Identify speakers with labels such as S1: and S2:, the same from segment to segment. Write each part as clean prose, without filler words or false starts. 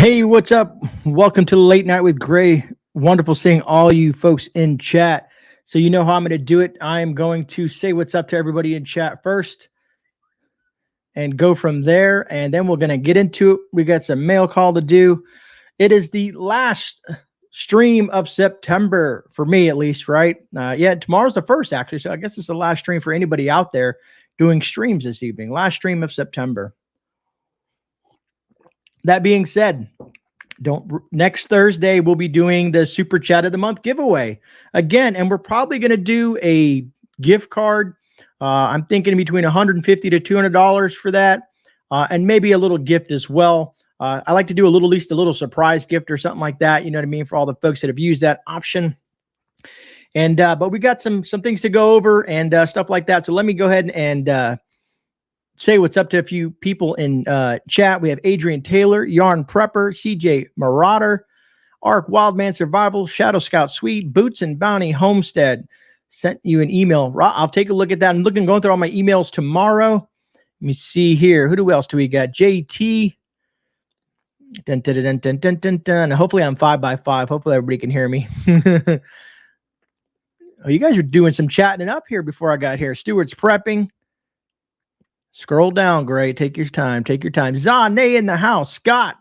S1: Hey, what's up? Welcome to Late Night with Grey. Wonderful seeing all you folks in chat. So you know how I'm going to do it. I am going to say what's up to everybody in chat first and go from there. And then we're going to get into it. We got some mail call to do. It is the last stream of September for me, at least, right? Yeah, tomorrow's the first, actually. So I guess it's the last stream for anybody out there doing streams this evening. Last stream of September. That being said, next Thursday we'll be doing the Super Chat of the Month giveaway again, and we're probably going to do a gift card. I'm thinking between $150 to $200 for that, and maybe a little gift as well. I like to do at least a little surprise gift or something like that. You know what I mean, for all the folks that have used that option. And but we got some things to go over and stuff like that. So let me go ahead and say what's up to a few people in chat. We have Adrian Taylor, Yarn Prepper, CJ Marauder, Ark Wildman Survival, Shadow Scout Sweet, Boots and Bounty Homestead. Sent you an email. I'll take a look at that. I'm going through all my emails tomorrow. Let me see here. Who else do we got? JT. Dun, dun, dun, dun, dun, dun, dun. Hopefully I'm 5x5. Hopefully everybody can hear me. Oh, you guys are doing some chatting up here before I got here. Stewart's prepping. Scroll down, Gray. Take your time. Take your time. Zane in the house. Scott.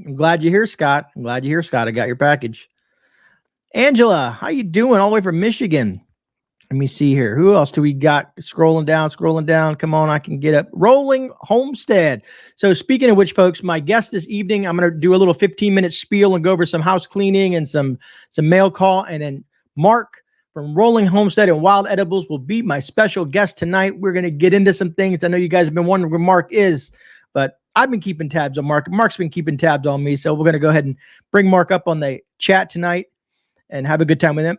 S1: I'm glad you're here, Scott. I'm glad you're here, Scott. I got your package. Angela, how you doing? All the way from Michigan. Let me see here. Who else do we got? Scrolling down. Come on, I can get up. Rolling Homestead. So speaking of which, folks, my guest this evening, I'm going to do a little 15-minute spiel and go over some house cleaning and some mail call. And then Mark from Rolling Homestead and Wild Edibles will be my special guest tonight. We're going to get into some things. I know you guys have been wondering where Mark is, but I've been keeping tabs on Mark. Mark's been keeping tabs on me. So we're going to go ahead and bring Mark up on the chat tonight and have a good time with him.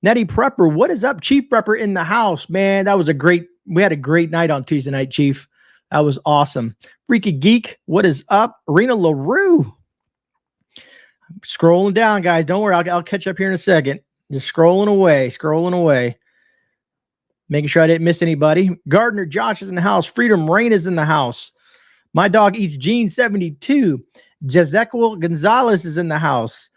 S1: Nettie Prepper, what is up? Chief Prepper in the house. Man, that was we had a great night on Tuesday night, Chief. That was awesome. Freaky Geek, what is up? Rena LaRue. I'm scrolling down, guys. Don't worry. I'll catch up here in a second. Just scrolling away. Making sure I didn't miss anybody. Gardner Josh is in the house. Freedom Rain is in the house. My dog eats Gene 72. Jezekiel Gonzalez is in the house.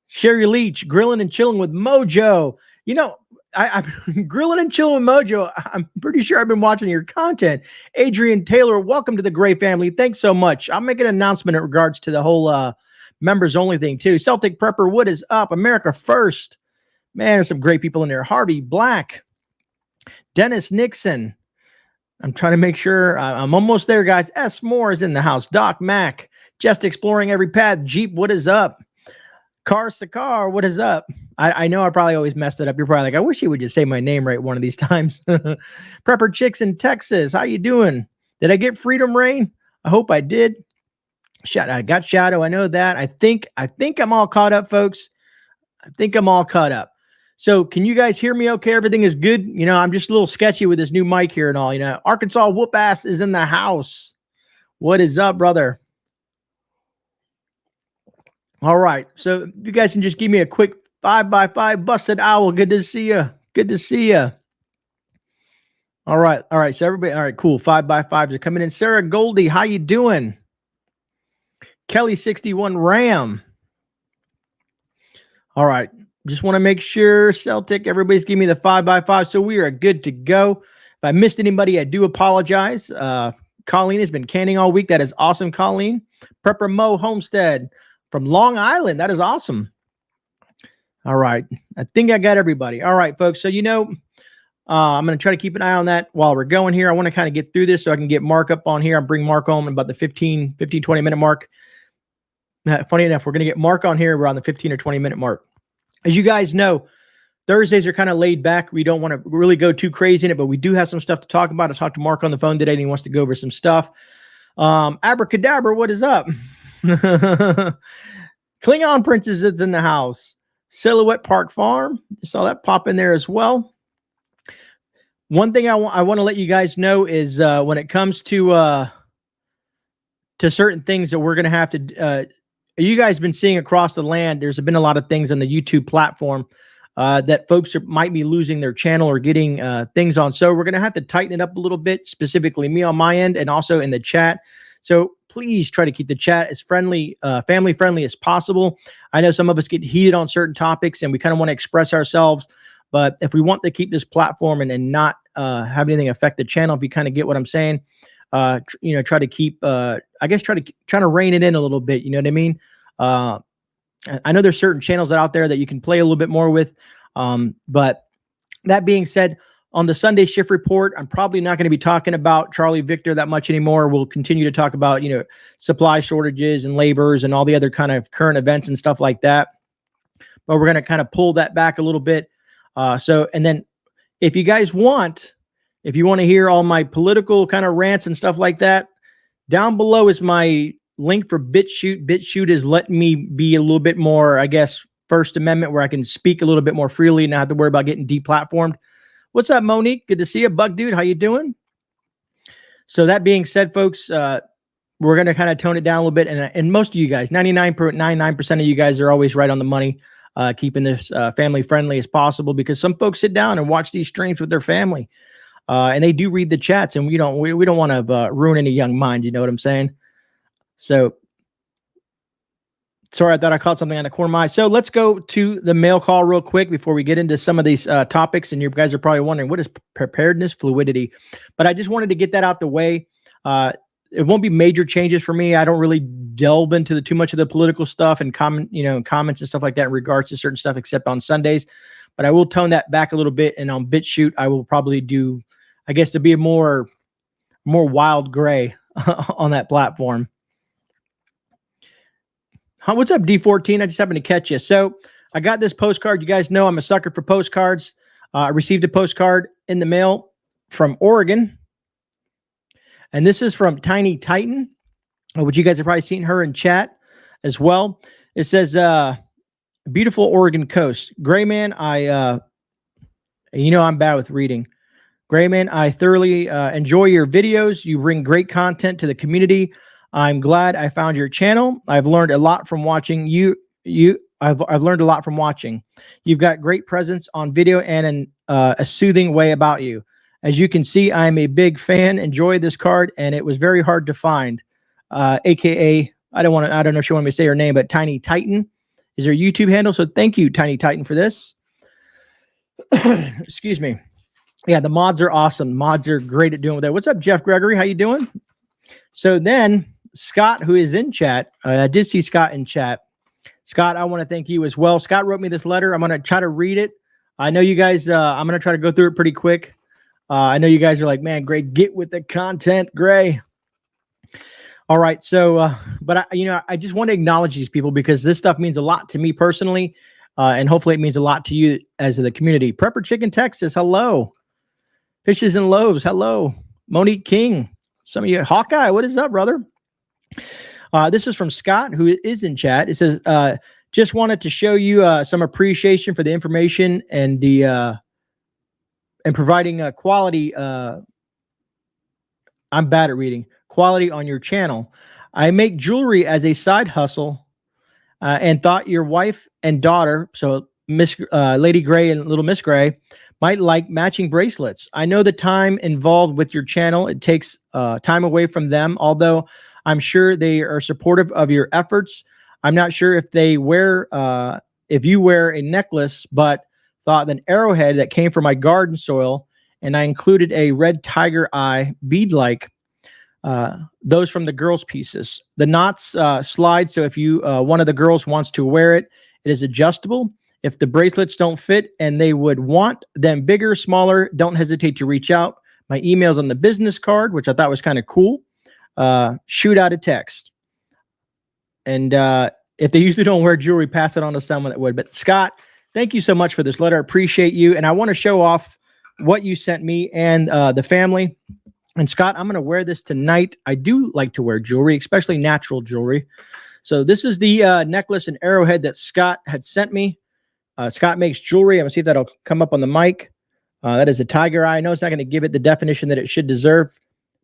S1: Sherry Leach, grilling and chilling with Mojo. You know, I'm grilling and chilling with Mojo. I'm pretty sure I've been watching your content. Adrian Taylor, welcome to the Grey family. Thanks so much. I'll make an announcement in regards to the whole members only thing too. Celtic Prepper, what is up? America First. Man, there's some great people in there. Harvey Black. Dennis Nixon. I'm trying to make sure. I'm almost there, guys. S. Moore is in the house. Doc Mack. Just exploring every path. Jeep, what is up? Car Sakar, what is up? I know I probably always messed it up. You're probably like, I wish you would just say my name right one of these times. Prepper Chicks in Texas. How you doing? Did I get Freedom Rain? I hope I did. I got Shadow. I know that. I think I'm all caught up, folks. I think I'm all caught up. So can you guys hear me okay? Everything is good. You know, I'm just a little sketchy with this new mic here and all. You know, Arkansas Whoop Ass is in the house. What is up, brother? All right. So you guys can just give me a quick 5x5 busted owl. Good to see you. Good to see you. All right. All right. So everybody, all right, cool. 5x5s are coming in. Sarah Goldie, how you doing? Kelly 61 Ram. All right. Just want to make sure, Celtic, everybody's giving me the 5x5. So we are good to go. If I missed anybody, I do apologize. Colleen has been canning all week. That is awesome, Colleen. Prepper Mo Homestead from Long Island. That is awesome. All right. I think I got everybody. All right, folks. So, you know, I'm going to try to keep an eye on that while we're going here. I want to kind of get through this so I can get Mark up on here. I'll bring Mark home in about the 20 minute mark. Funny enough, we're going to get Mark on here around the 15 or 20 minute mark. As you guys know, Thursdays are kind of laid back. We don't want to really go too crazy in it, but we do have some stuff to talk about. I talked to Mark on the phone today, and he wants to go over some stuff. Abracadabra, what is up? Klingon Princess is in the house. Silhouette Park Farm. Saw that pop in there as well. One thing I want to let you guys know is when it comes to certain things that we're going to have to you guys been seeing across the land, there's been a lot of things on the YouTube platform that folks might be losing their channel or getting things on. So we're going to have to tighten it up a little bit, specifically me on my end and also in the chat. So please try to keep the chat as friendly, family friendly as possible. I know some of us get heated on certain topics and we kind of want to express ourselves, but if we want to keep this platform and not have anything affect the channel, if you kind of get what I'm saying, try to keep, I guess, try to rein it in a little bit. You know what I mean? I know there's certain channels out there that you can play a little bit more with. But that being said, on the Sunday shift report, I'm probably not going to be talking about Charlie Victor that much anymore. We'll continue to talk about, supply shortages and laborers and all the other kind of current events and stuff like that. But we're going to kind of pull that back a little bit. And then if you guys want, if you want to hear all my political kind of rants and stuff like that, down below is my link for BitChute. BitChute is letting me be a little bit more, I guess, First Amendment, where I can speak a little bit more freely and not have to worry about getting deplatformed. What's up, Monique? Good to see you, Bug Dude. How you doing? So that being said, folks, we're going to kind of tone it down a little bit. And most of you guys, 99.99% of you guys are always right on the money, keeping this family friendly as possible, because some folks sit down and watch these streams with their family. And they do read the chats, and we don't want to ruin any young minds. You know what I'm saying? So sorry, I thought I caught something on the corner of my eye. So let's go to the mail call real quick before we get into some of these topics. And you guys are probably wondering, what is preparedness fluidity? But I just wanted to get that out the way. It won't be major changes for me. I don't really delve into too much of the political stuff and comments and stuff like that in regards to certain stuff, except on Sundays. But I will tone that back a little bit. And on BitChute, I will probably do, I guess, to be a more wild gray on that platform. What's up, D14? I just happened to catch you. So I got this postcard. You guys know I'm a sucker for postcards. I received a postcard in the mail from Oregon. And this is from Tiny Titan, which you guys have probably seen her in chat as well. It says, beautiful Oregon coast. GreyMan, I'm bad with reading. GreyMan, I thoroughly enjoy your videos. You bring great content to the community. I'm glad I found your channel. I've learned a lot from watching I've learned a lot from watching. You've got great presence on video and a soothing way about you. As you can see, I'm a big fan. Enjoy this card, and it was very hard to find. AKA, I don't know if she wanted me to say her name, but Tiny Titan is her YouTube handle. So thank you, Tiny Titan, for this. Excuse me. Yeah, the mods are awesome. Mods are great at doing that. What's up, Jeff Gregory? How you doing? So then Scott, who is in chat, I did see Scott in chat. Scott, I want to thank you as well. Scott wrote me this letter. I'm going to try to read it. I know you guys, I'm going to try to go through it pretty quick. I know you guys are like, man, Gray, get with the content, Gray. All right. So, but I just want to acknowledge these people because this stuff means a lot to me personally. And hopefully it means a lot to you as the community. Prepper Chicken Texas, hello. Fishes and Loaves, hello. Monique King, some of you. Hawkeye, what is up, brother? This is from Scott, who is in chat. It says, just wanted to show you some appreciation for the information and the and providing quality. I'm bad at reading. Quality on your channel. I make jewelry as a side hustle, and thought your wife and daughter, so Miss Lady Gray and Little Miss Gray, might like matching bracelets. I know the time involved with your channel. It takes time away from them, although I'm sure they are supportive of your efforts. I'm not sure if they wear, if you wear a necklace, but thought an arrowhead that came from my garden soil, and I included a red tiger eye bead-like, those from the girls' pieces. The knots slide, so if you one of the girls wants to wear it, it is adjustable. If the bracelets don't fit and they would want them bigger, smaller, don't hesitate to reach out. My email's on the business card, which I thought was kind of cool. Shoot out a text. And if they usually don't wear jewelry, pass it on to someone that would. But Scott, thank you so much for this letter. I appreciate you. And I want to show off what you sent me and the family. And Scott, I'm going to wear this tonight. I do like to wear jewelry, especially natural jewelry. So this is the necklace and arrowhead that Scott had sent me. Scott makes jewelry. I'm going to see if that'll come up on the mic. That is a tiger eye. I know it's not going to give it the definition that it should deserve,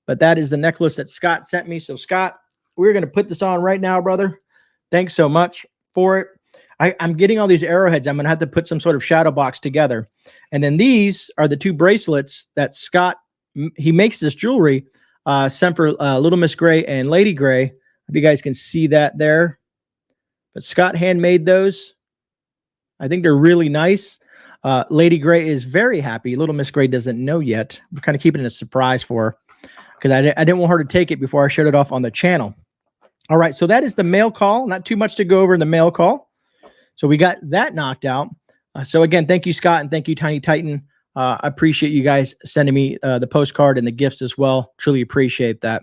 S1: but that is the necklace that Scott sent me. So Scott, we're going to put this on right now, brother. Thanks so much for it. I'm getting all these arrowheads. I'm going to have to put some sort of shadow box together. And then these are the two bracelets that Scott, he makes this jewelry, sent for Little Miss Gray and Lady Gray. Hope you guys can see that there. But Scott handmade those. I think they're really nice. Lady Grey is very happy. Little Miss Grey doesn't know yet. We're kind of keeping it a surprise for her because I didn't want her to take it before I showed it off on the channel. All right, so that is the mail call. Not too much to go over in the mail call. So we got that knocked out. So again, thank you, Scott, and thank you, Tiny Titan. I appreciate you guys sending me the postcard and the gifts as well. Truly appreciate that.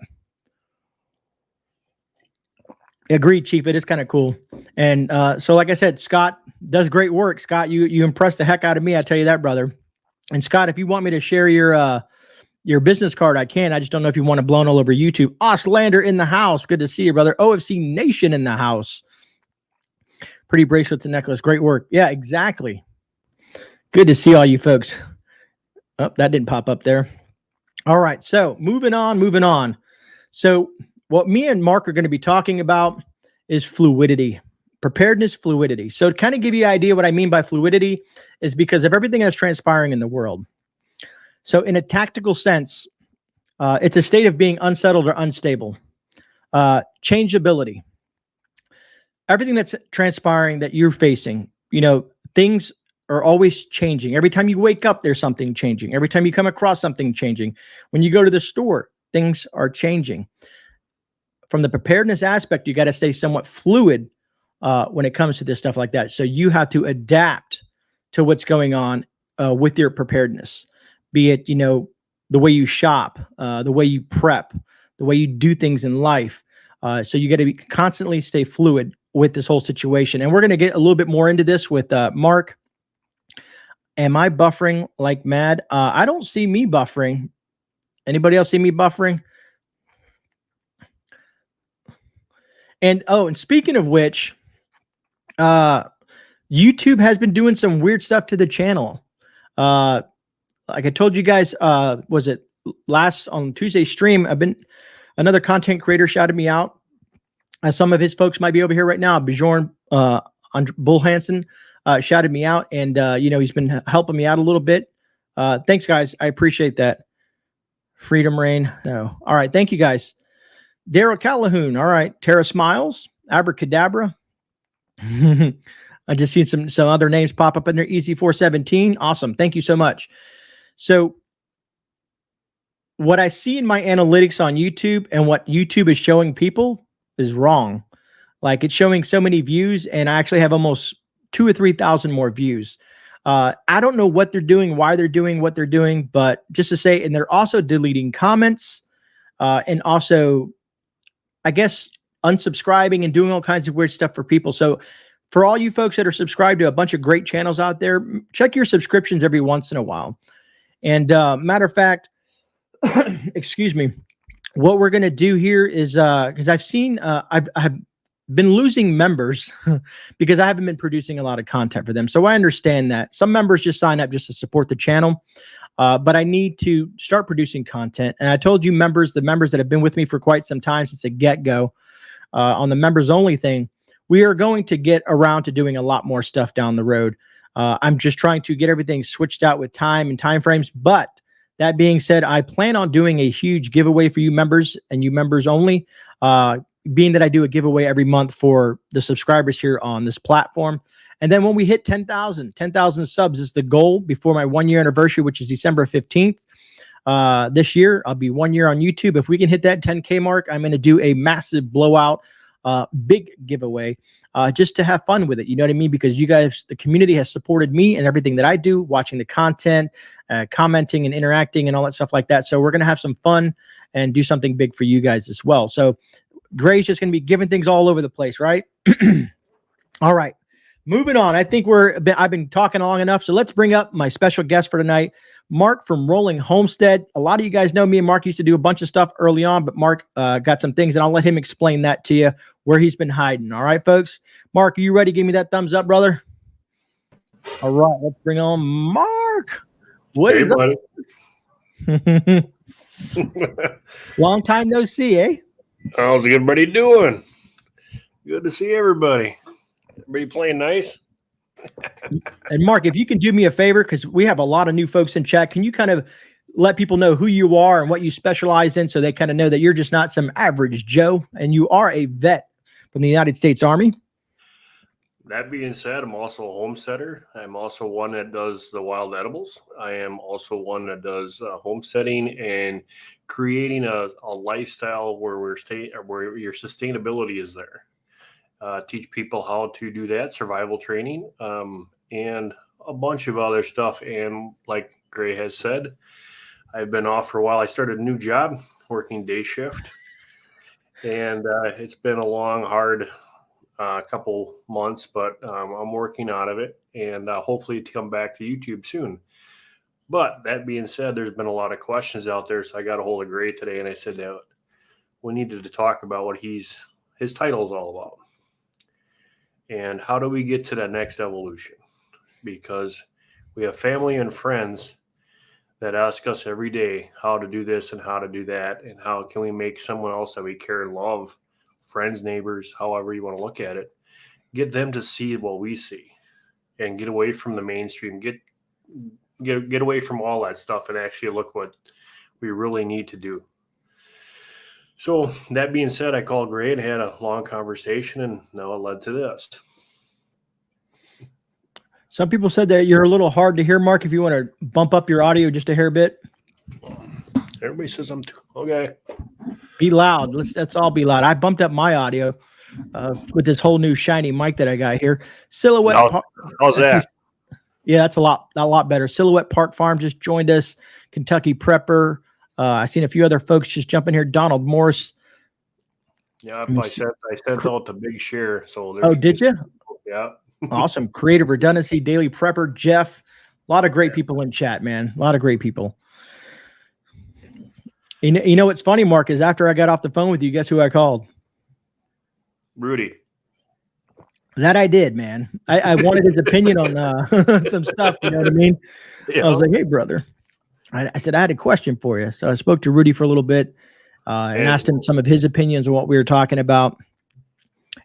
S1: Agreed, Chief. It is kind of cool. And so like I said, Scott does great work. Scott, you impressed the heck out of me. I tell you that, brother. And Scott, if you want me to share your business card, I can. I just don't know if you want it blown all over YouTube. Oslander in the house. Good to see you, brother. OFC Nation in the house. Pretty bracelets and necklace. Great work. Yeah, exactly. Good to see all you folks. Oh, that didn't pop up there. All right. So moving on. So what me and Mark are going to be talking about is fluidity, preparedness fluidity. So to kind of give you an idea what I mean by fluidity is because of everything that's transpiring in the world. So in a tactical sense, it's a state of being unsettled or unstable. Changeability. Everything that's transpiring that you're facing, things are always changing. Every time you wake up, there's something changing. Every time you come across something changing. When you go to the store, things are changing. From the preparedness aspect, you got to stay somewhat fluid when it comes to this stuff like that. So you have to adapt to what's going on with your preparedness, be it, the way you shop, the way you prep, the way you do things in life. So you got to constantly stay fluid with this whole situation. And we're going to get a little bit more into this with Mark. Am I buffering like mad? I don't see me buffering. Anybody else see me buffering? And speaking of which, YouTube has been doing some weird stuff to the channel. Like I told you guys, was it on Tuesday stream? Another content creator shouted me out. Some of his folks might be over here right now. Bjorn Bull Hansen shouted me out, and he's been helping me out a little bit. Thanks, guys. I appreciate that. Freedom Rain. No. All right. Thank you, guys. Daryl Calhoun. All right. Tara Smiles. Abracadabra. I just seen some other names pop up in there. Easy 417. Awesome. Thank you so much. So what I see in my analytics on YouTube and what YouTube is showing people is wrong. Like it's showing so many views, and I actually have almost 2,000 or 3,000 more views. I don't know what they're doing, why they're doing what they're doing, but just to say, and they're also deleting comments, and also, I guess, unsubscribing and doing all kinds of weird stuff for people. So for all you folks that are subscribed to a bunch of great channels out there, check your subscriptions every once in a while. And matter of fact, excuse me, what we're going to do here is, because I've seen, I've been losing members because I haven't been producing a lot of content for them. So I understand that. Some members just sign up just to support the channel. But I need to start producing content. And I told you the members that have been with me for quite some time since the get-go, on the members only thing, we are going to get around to doing a lot more stuff down the road. I'm just trying to get everything switched out with time and time frames. But that being said, I plan on doing a huge giveaway for you members and you members only, being that I do a giveaway every month for the subscribers here on this platform. And then when we hit 10,000 subs is the goal before my 1 year anniversary, which is December 15th. This year, I'll be 1 year on YouTube. If we can hit that 10K mark, I'm going to do a massive blowout, big giveaway, just to have fun with it. You know what I mean? Because you guys, the community has supported me and everything that I do, watching the content, commenting and interacting and all that stuff like that. So we're going to have some fun and do something big for you guys as well. So Grey's just going to be giving things all over the place, right? All right. Moving on. I think I've been talking long enough. So let's bring up my special guest for tonight, Mark from Rolling Homestead. A lot of you guys know me and Mark used to do a bunch of stuff early on, but Mark got some things, and I'll let him explain that to you, where he's been hiding. All right, folks. Mark, are you ready? Give me that thumbs up, brother. All right, let's bring on Mark. What is up? Long time no see, eh?
S2: How's everybody doing? Good to see everybody. Everybody playing nice?
S1: And Mark, if you can do me a favor, because we have a lot of new folks in chat, can you kind of let people know who you are and what you specialize in, so they kind of know that you're just not some average Joe, and you are a vet from the United States Army.
S2: That being said, I'm also a homesteader. I'm also one that does the wild edibles. I am also one that does homesteading and creating a lifestyle where where your sustainability is there. Teach people how to do that, survival training, and a bunch of other stuff. And like Grey has said, I've been off for a while. I started a new job working day shift, and it's been a long, hard couple months, but I'm working out of it, and hopefully to come back to YouTube soon. But that being said, there's been a lot of questions out there, so I got a hold of Grey today, and I said that we needed to talk about what his title is all about, and how do we get to that next evolution? Because we have family and friends that ask us every day how to do this and how to do that, and how can we make someone else that we care and love, friends, neighbors, however you want to look at it, get them to see what we see and get away from the mainstream, get away from all that stuff and actually look what we really need to do. So that being said, I called Grey and had a long conversation, and now it led to this.
S1: Some people said that you're a little hard to hear, Mark. If you want to bump up your audio just a hair bit.
S2: Everybody says I'm too okay.
S1: Be loud. Let's all be loud. I bumped up my audio with this whole new shiny mic that I got here. Silhouette.
S2: How's that?
S1: Yeah, that's a lot better. Silhouette Park Farm just joined us. Kentucky Prepper. I've seen a few other folks just jump in here. Donald Morse.
S2: Yeah, I sent out the big share. So
S1: did you?
S2: Yeah.
S1: Awesome. Creative Redundancy, Daily Prepper, Jeff. A lot of great people in chat, man. A lot of great people. You know what's funny, Mark, is after I got off the phone with you, guess who I called?
S2: Rudy.
S1: That I did, man. I wanted his opinion on some stuff. You know what I mean? Yeah. I was like, hey, brother. I said, I had a question for you. So I spoke to Rudy for a little bit and asked him some of his opinions on what we were talking about.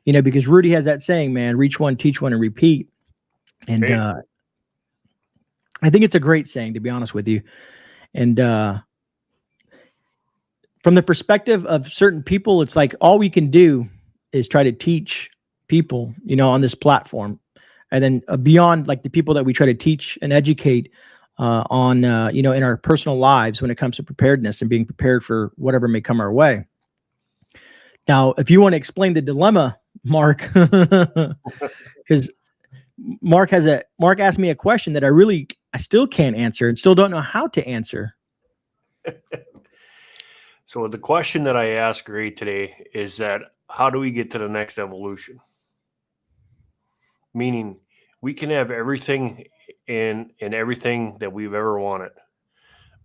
S1: You know, because Rudy has that saying, man, reach one, teach one, and repeat. And I think it's a great saying, to be honest with you. And from the perspective of certain people, it's like all we can do is try to teach people, you know, on this platform. And then beyond, like, the people that we try to teach and educate on, you know, in our personal lives when it comes to preparedness and being prepared for whatever may come our way. Now, if you want to explain the dilemma, Mark, because Mark asked me a question that I still can't answer and still don't know how to answer.
S2: So the question that I asked Grey today is that how do we get to the next evolution? Meaning we can have everything in everything that we've ever wanted.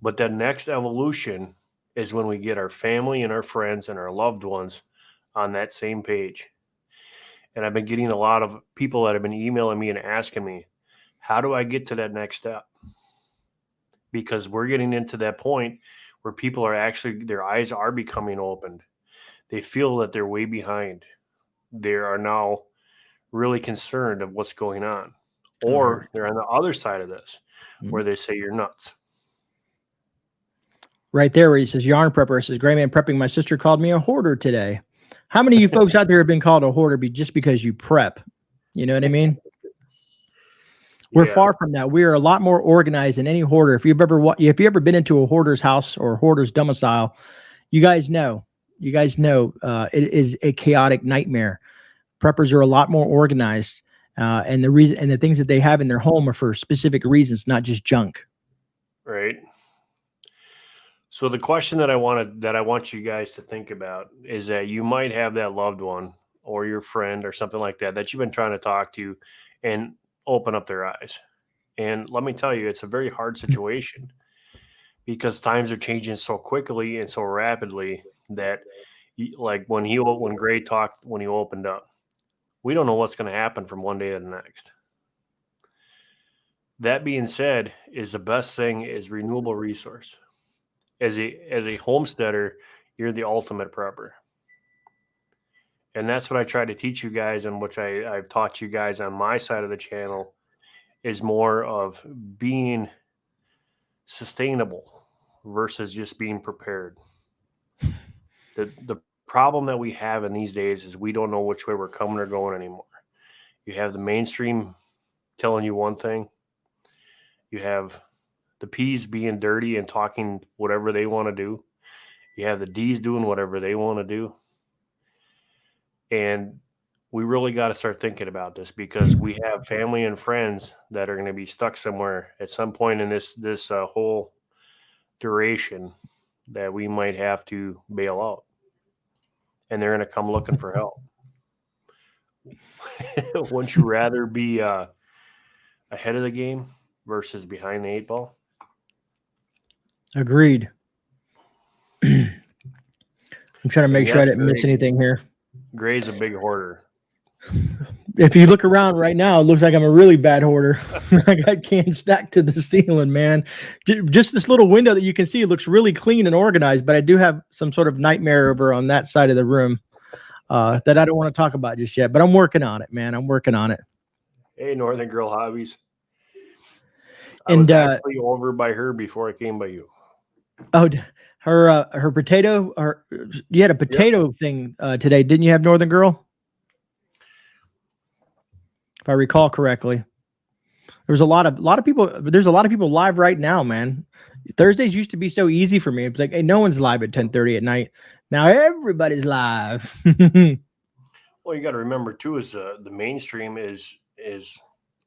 S2: But that next evolution is when we get our family and our friends and our loved ones on that same page. And I've been getting a lot of people that have been emailing me and asking me, how do I get to that next step? Because we're getting into that point where people are actually, their eyes are becoming opened. They feel that they're way behind. They are now really concerned of what's going on. Or they're on the other side of this, where they say you're nuts.
S1: Right there where he says, Yarn Prepper says, GreyMan Prepping, my sister called me a hoarder today. How many of you folks out there have been called a hoarder just because you prep? You know what I mean? We're far from that. We are a lot more organized than any hoarder. If you've ever been into a hoarder's house or a hoarder's domicile, you guys know it is a chaotic nightmare. Preppers are a lot more organized, and the things that they have in their home are for specific reasons, not just junk.
S2: Right. So the question that I want you guys to think about is that you might have that loved one or your friend or something like that you've been trying to talk to and open up their eyes. And let me tell you, it's a very hard situation because times are changing so quickly and so rapidly that, like when Grey talked, when he opened up, we don't know what's going to happen from one day to the next. That being said, is the best thing is renewable resource. As a homesteader, you're the ultimate prepper. And that's what I try to teach you guys, and which I've taught you guys on my side of the channel, is more of being sustainable. versus just being prepared. The problem that we have in these days is we don't know which way we're coming or going anymore. You have the mainstream telling you one thing. You have the P's being dirty and talking whatever they want to do. You have the D's doing whatever they want to do. And we really got to start thinking about this, because we have family and friends that are going to be stuck somewhere at some point in this whole duration that we might have to bail out. And they're going to come looking for help. Wouldn't you rather be ahead of the game versus behind the 8 ball?
S1: Agreed. I'm trying to make sure I didn't miss anything here.
S2: Grey's a big hoarder.
S1: If you look around right now, it looks like I'm a really bad hoarder. I got cans stacked to the ceiling, man. Just this little window that you can see, it looks really clean and organized, but I do have some sort of nightmare over on that side of the room that I don't want to talk about just yet, but I'm working on it, man. I'm working on it. Hey,
S2: Northern Girl Hobbies. I was actually over by her before I came by you.
S1: Oh, her potato, or you had a potato thing today, didn't you have, Northern Girl? If I recall correctly. There's a lot of people. There's a lot of people live right now, man. Thursdays used to be so easy for me. It's like, hey, no one's live at 10:30 at night. Now everybody's live.
S2: Well, you got to remember too, is the mainstream is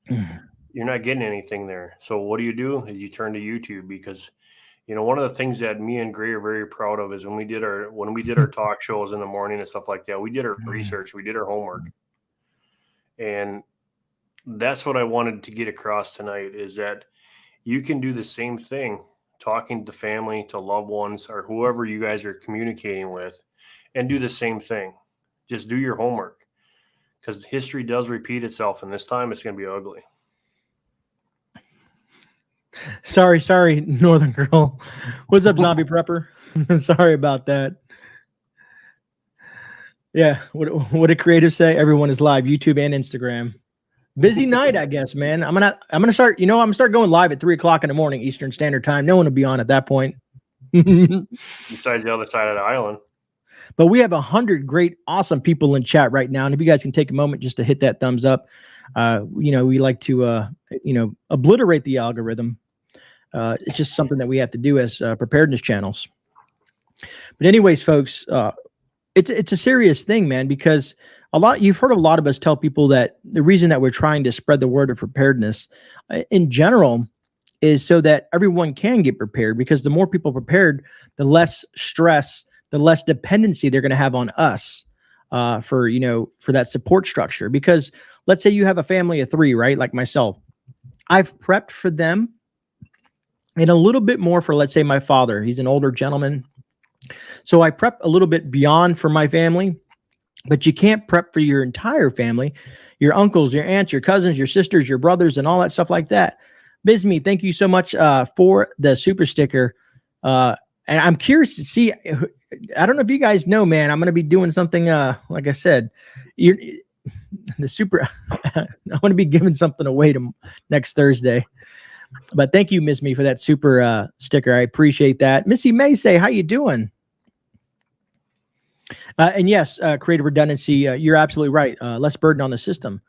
S2: you're not getting anything there. So what do? Is you turn to YouTube, because one of the things that me and Grey are very proud of is when we did our talk shows in the morning and stuff like that, we did our research, we did our homework. And that's what I wanted to get across tonight, is that you can do the same thing, talking to family, to loved ones, or whoever you guys are communicating with, and do the same thing. Just do your homework, because history does repeat itself, and this time it's going to be ugly.
S1: Sorry, Northern Girl. What's up, Zombie Prepper? Sorry about that. Yeah, what did creators say? Everyone is live, YouTube and Instagram. Busy night, I guess, man. I'm gonna start. I'm gonna start going live at 3:00 in the morning Eastern Standard Time. No one will be on at that point.
S2: Besides the other side of the island.
S1: But we have 100 great, awesome people in chat right now, and if you guys can take a moment just to hit that thumbs up, we like to obliterate the algorithm. It's just something that we have to do as preparedness channels. But anyways, folks, it's a serious thing, man, because you've heard a lot of us tell people that the reason that we're trying to spread the word of preparedness in general is so that everyone can get prepared, because the more people prepared, the less stress, the less dependency they're going to have on us for that support structure. Because let's say you have a family of 3, right? Like myself, I've prepped for them, and a little bit more for, let's say, my father. He's an older gentleman. So I prep a little bit beyond for my family, but you can't prep for your entire family, your uncles, your aunts, your cousins, your sisters, your brothers, and all that stuff like that. Bisme, thank you so much for the super sticker. And I'm curious to see, I don't know if you guys know, man, I'm going to be doing something, like I said, I'm going to be giving something away next Thursday. But thank you, Miss Me, for that super sticker. I appreciate that. Missy May say, how you doing? And yes, creative redundancy. You're absolutely right. Less burden on the system.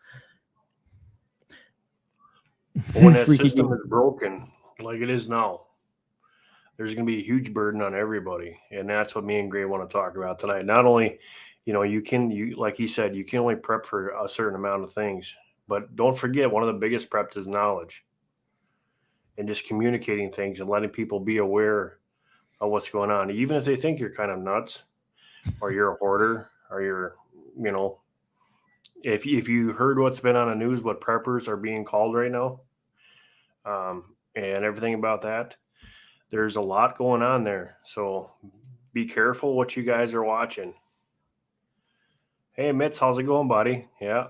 S2: When that system is broken, like it is now, there's going to be a huge burden on everybody. And that's what me and Grey want to talk about tonight. Not only, like he said, you can only prep for a certain amount of things. But don't forget, one of the biggest preps is knowledge. And just communicating things and letting people be aware of what's going on. Even if they think you're kind of nuts, or you're a hoarder, or you're, if you heard what's been on the news, what preppers are being called right now, and everything about that, there's a lot going on there. So be careful what you guys are watching. Hey, Mitz, how's it going, buddy? Yeah.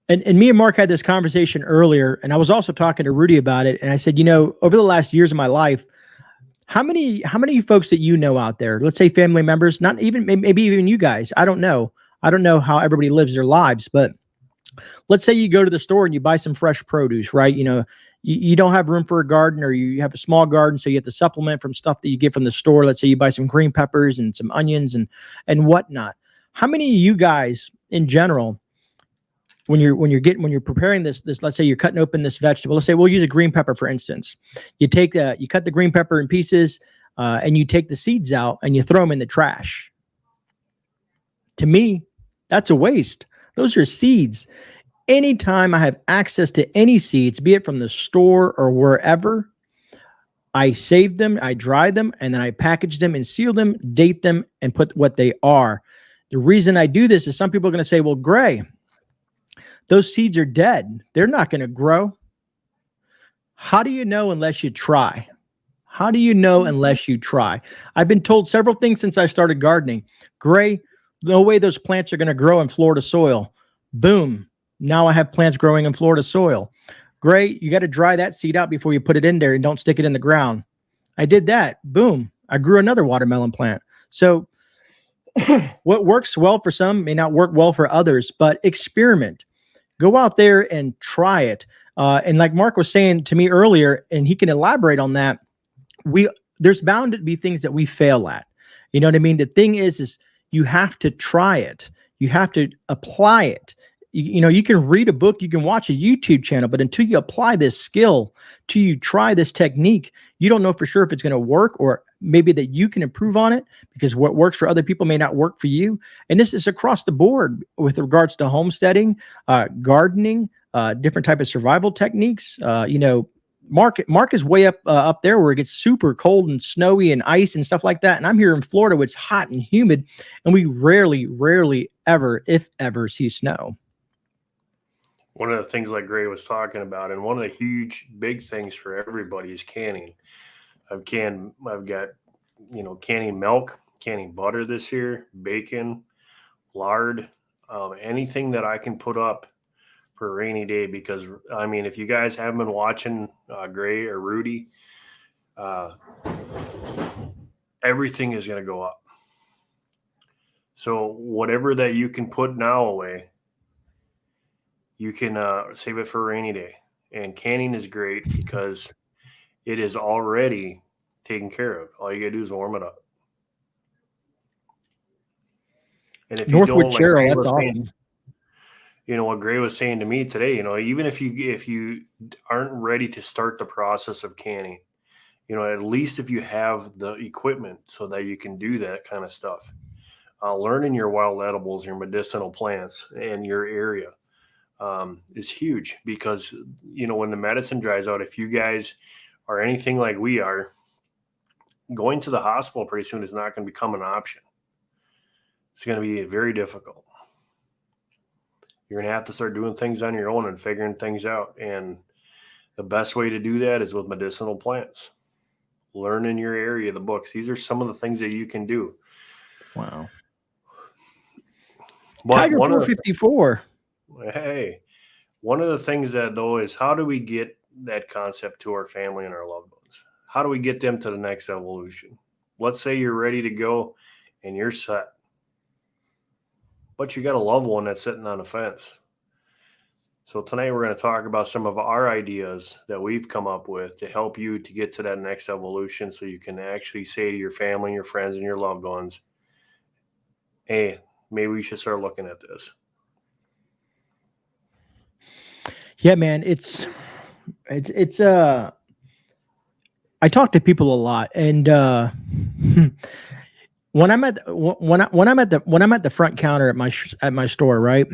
S1: And me and Mark had this conversation earlier, and I was also talking to Rudy about it. And I said, over the last years of my life, how many folks that you know out there, let's say family members, not even, maybe even you guys, I don't know how everybody lives their lives, but let's say you go to the store and you buy some fresh produce, right? you don't have room for a garden, or you have a small garden, so you have to supplement from stuff that you get from the store. Let's say you buy some green peppers and some onions and whatnot. How many of you guys in general, when you're preparing this, let's say you're cutting open this vegetable, let's say we'll use a green pepper, for instance. You cut the green pepper in pieces, and you take the seeds out and you throw them in the trash. To me, that's a waste. Those are seeds. Anytime I have access to any seeds, be it from the store or wherever, I save them, I dry them, and then I package them and seal them, date them, and put what they are. The reason I do this is some people are going to say, well, Grey, those seeds are dead. They're not going to grow. How do you know unless you try? How do you know unless you try? I've been told several things since I started gardening. Grey, no way those plants are going to grow in Florida soil. Boom. Now I have plants growing in Florida soil. Grey, you got to dry that seed out before you put it in there, and don't stick it in the ground. I did that. Boom. I grew another watermelon plant. So what works well for some may not work well for others, but experiment. Go out there and try it. And like Mark was saying to me earlier, and he can elaborate on that, there's bound to be things that we fail at. You know what I mean? The thing is you have to try it. You have to apply it. You know, you can read a book, you can watch a YouTube channel, but until you apply this skill, till you try this technique, you don't know for sure if it's going to work, or maybe that you can improve on it, because what works for other people may not work for you. And this is across the board with regards to homesteading, gardening, different type of survival techniques. You know, Mark is way up there where it gets super cold and snowy and ice and stuff like that. And I'm here in Florida where it's hot and humid, and we rarely ever, if ever, see snow.
S2: One of the things like Grey was talking about, and one of the huge big things for everybody is canning. I've got, canning milk, canning butter this year, bacon, lard, anything that I can put up for a rainy day. Because I mean, if you guys haven't been watching Grey or Rudy, everything is going to go up. So whatever that you can put now away, you can save it for a rainy day. And canning is great because it is already taken care of. All you got to do is warm it up. And if
S1: Northwood
S2: you don't,
S1: Cheryl, that's awesome.
S2: You know what Grey was saying to me today, even if you aren't ready to start the process of canning, at least if you have the equipment so that you can do that kind of stuff, learning your wild edibles, your medicinal plants, and your area is huge. Because when the medicine dries out, if you guys are anything like we are, going to the hospital pretty soon is not going to become an option. It's going to be very difficult. You're going to have to start doing things on your own and figuring things out. And the best way to do that is with medicinal plants. Learn in your area, the books. These are some of the things that you can do.
S1: Wow.
S2: But
S1: Tiger 454.
S2: Hey, one of the things that, though, is how do we get that concept to our family and our loved ones? How do we get them to the next evolution? Let's say you're ready to go and you're set, but you got a loved one that's sitting on the fence. So tonight we're going to talk about some of our ideas that we've come up with to help you to get to that next evolution, so you can actually say to your family, your friends, and your loved ones, hey, maybe we should start looking at this.
S1: Yeah, man, I talk to people a lot, and when I'm at the front counter at my store, right,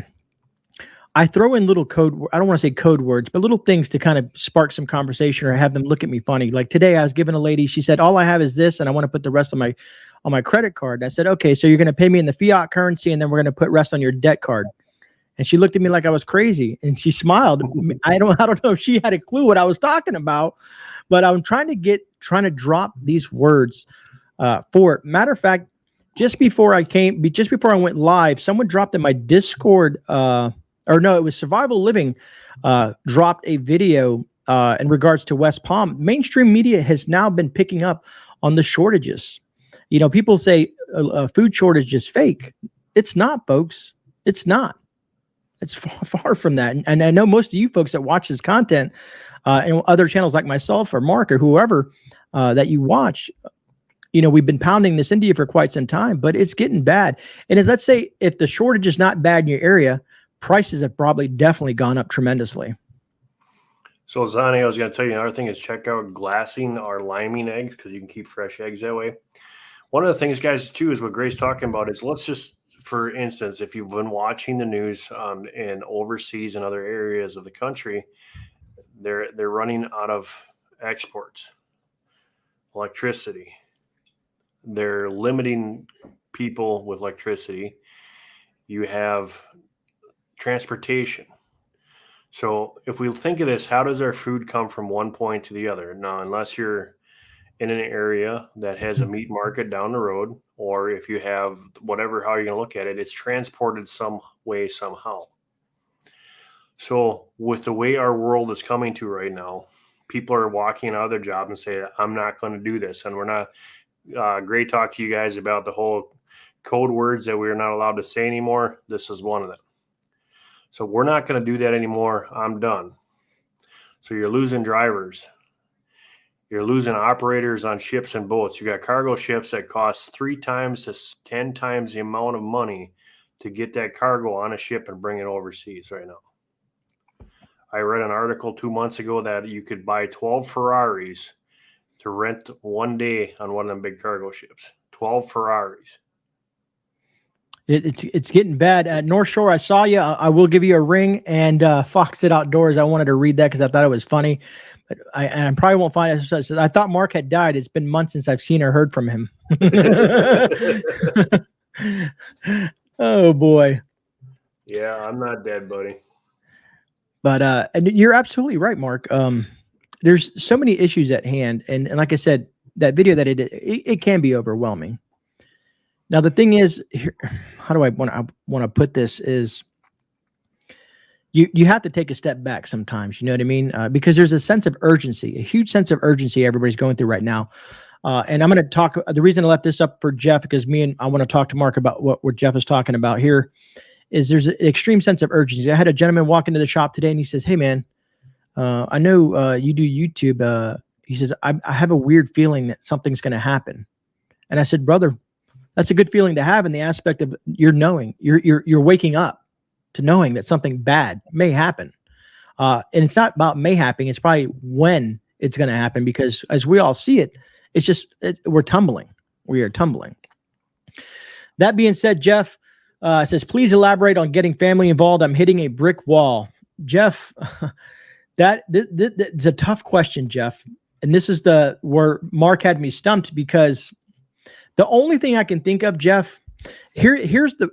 S1: I throw in little code. I don't want to say code words, but little things to kind of spark some conversation or have them look at me funny. Like today, I was giving a lady. She said, "All I have is this, and I want to put the rest on my credit card." And I said, "Okay, so you're going to pay me in the fiat currency, and then we're going to put rest on your debt card." And she looked at me like I was crazy, and she smiled. I don't know if she had a clue what I was talking about, but I'm trying to drop these words for it. Matter of fact, just before I went live, someone dropped in my Discord, it was Survival Living, dropped a video in regards to West Palm. Mainstream media has now been picking up on the shortages. People say a food shortage is fake. It's not, folks. It's not. It's far from that. And I know most of you folks that watch this content, and other channels like myself or Mark or whoever that you watch, we've been pounding this into you for quite some time, but it's getting bad. And let's say if the shortage is not bad in your area, prices have probably definitely gone up tremendously.
S2: So Zani, I was going to tell you another thing is check out glassing or liming eggs, because you can keep fresh eggs that way. One of the things, guys, too, is what Gray's talking about is, let's just, for instance, if you've been watching the news in overseas and other areas of the country, they're running out of exports, electricity. They're limiting people with electricity. You have transportation. So if we think of this, how does our food come from one point to the other? Now, unless you're in an area that has a meat market down the road, or if you have whatever, how you're going to look at it, it's transported some way, somehow. So with the way our world is coming to right now, people are walking out of their job and say, I'm not going to do this. And we're not, Gray talked to you guys about the whole code words that we're not allowed to say anymore. This is one of them. So we're not going to do that anymore. I'm done. So you're losing drivers. You're losing operators on ships and boats. You got cargo ships that cost 3 times to 10 times the amount of money to get that cargo on a ship and bring it overseas right now. I read an article 2 months ago that you could buy 12 Ferraris to rent one day on one of them big cargo ships. 12 Ferraris.
S1: It's getting bad. North Shore, I saw you. I will give you a ring. And Fox It Outdoors, I wanted to read that because I thought it was funny. But I probably won't find it. I thought Mark had died. It's been months since I've seen or heard from him. Oh, boy.
S2: Yeah, I'm not dead, buddy.
S1: But and you're absolutely right, Mark. There's so many issues at hand. And like I said, that video that it can be overwhelming. Now, the thing is, how do I want to put this is you have to take a step back sometimes, you know what I mean? Because there's a sense of urgency, a huge sense of urgency everybody's going through right now. And I'm going to talk, the reason I left this up for Jeff, because I want to talk to Mark about what Jeff is talking about here, is there's an extreme sense of urgency. I had a gentleman walk into the shop today and he says, hey, man, I know you do YouTube. He says, I have a weird feeling that something's going to happen. And I said, brother, that's a good feeling to have in the aspect of you're waking up to knowing that something bad may happen. And it's not about may happen. It's probably when it's going to happen, because as we all see it, it's just, we're tumbling. We are tumbling. That being said, Jeff says, please elaborate on getting family involved. I'm hitting a brick wall. Jeff, that's a tough question, Jeff. And this is where Mark had me stumped, because the only thing I can think of, Jeff, here's what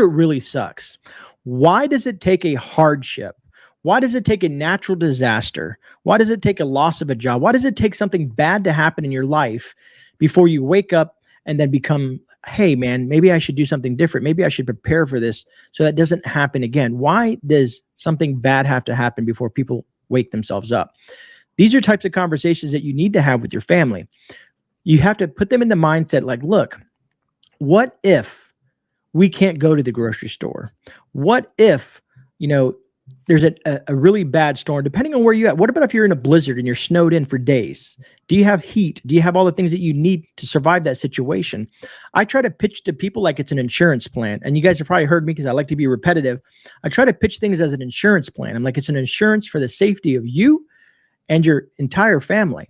S1: really sucks. Why does it take a hardship? Why does it take a natural disaster? Why does it take a loss of a job? Why does it take something bad to happen in your life before you wake up and then become, hey, man, maybe I should do something different. Maybe I should prepare for this so that doesn't happen again. Why does something bad have to happen before people wake themselves up? These are types of conversations that you need to have with your family. You have to put them in the mindset like, look, what if we can't go to the grocery store? What if, there's a really bad storm, depending on where you're at? What about if you're in a blizzard and you're snowed in for days? Do you have heat? Do you have all the things that you need to survive that situation? I try to pitch to people like it's an insurance plan. And you guys have probably heard me because I like to be repetitive. I try to pitch things as an insurance plan. I'm like, it's an insurance for the safety of you and your entire family.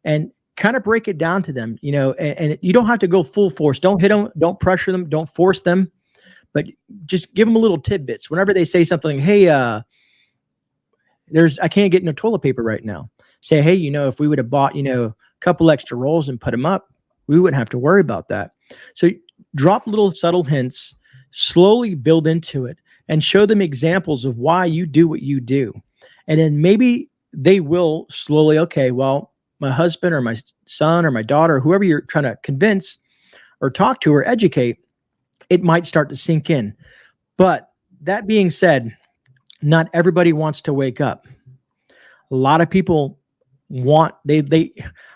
S1: And kind of break it down to them, and you don't have to go full force. Don't hit them. Don't pressure them. Don't force them, but just give them a little tidbits. Whenever they say something, hey, I can't get no toilet paper right now. Say, hey, if we would have bought, a couple extra rolls and put them up, we wouldn't have to worry about that. So drop little subtle hints, slowly build into it, and show them examples of why you do what you do. And then maybe they will slowly, okay, well, my husband or my son or my daughter, whoever you're trying to convince or talk to or educate, it might start to sink in. But that being said, not everybody wants to wake up. A lot of people I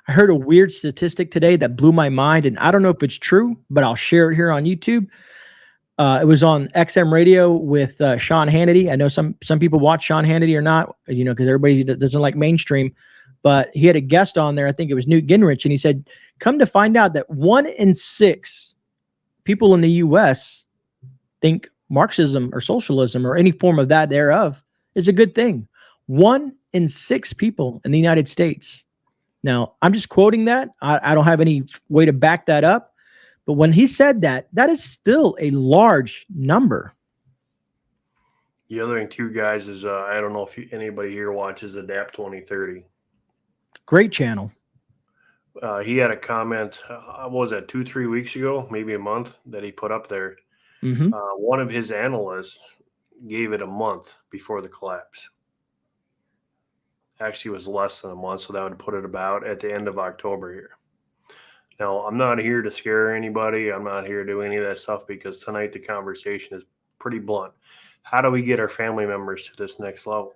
S1: heard a weird statistic today that blew my mind, and I don't know if it's true, but I'll share it here on YouTube. It was on XM radio with Sean Hannity. I know some people watch Sean Hannity or not, because everybody doesn't like mainstream. But he had a guest on there. I think it was Newt Gingrich, and he said, "Come to find out that 1 in 6 people in the U.S. think Marxism or socialism or any form of that thereof is a good thing. 1 in 6 people in the United States." Now, I'm just quoting that. I don't have any way to back that up. But when he said that, that is still a large number.
S2: The other thing, too, guys, is I don't know if anybody here watches Adapt 2030.
S1: Great channel.
S2: He had a comment, what was that, 2-3 weeks ago, maybe a month, that he put up there.
S1: Mm-hmm.
S2: One of his analysts gave it a month before the collapse. Actually, it was less than a month, so that would put it about at the end of October here. Now, I'm not here to scare anybody. I'm not here to do any of that stuff, because tonight the conversation is pretty blunt. How do we get our family members to this next level?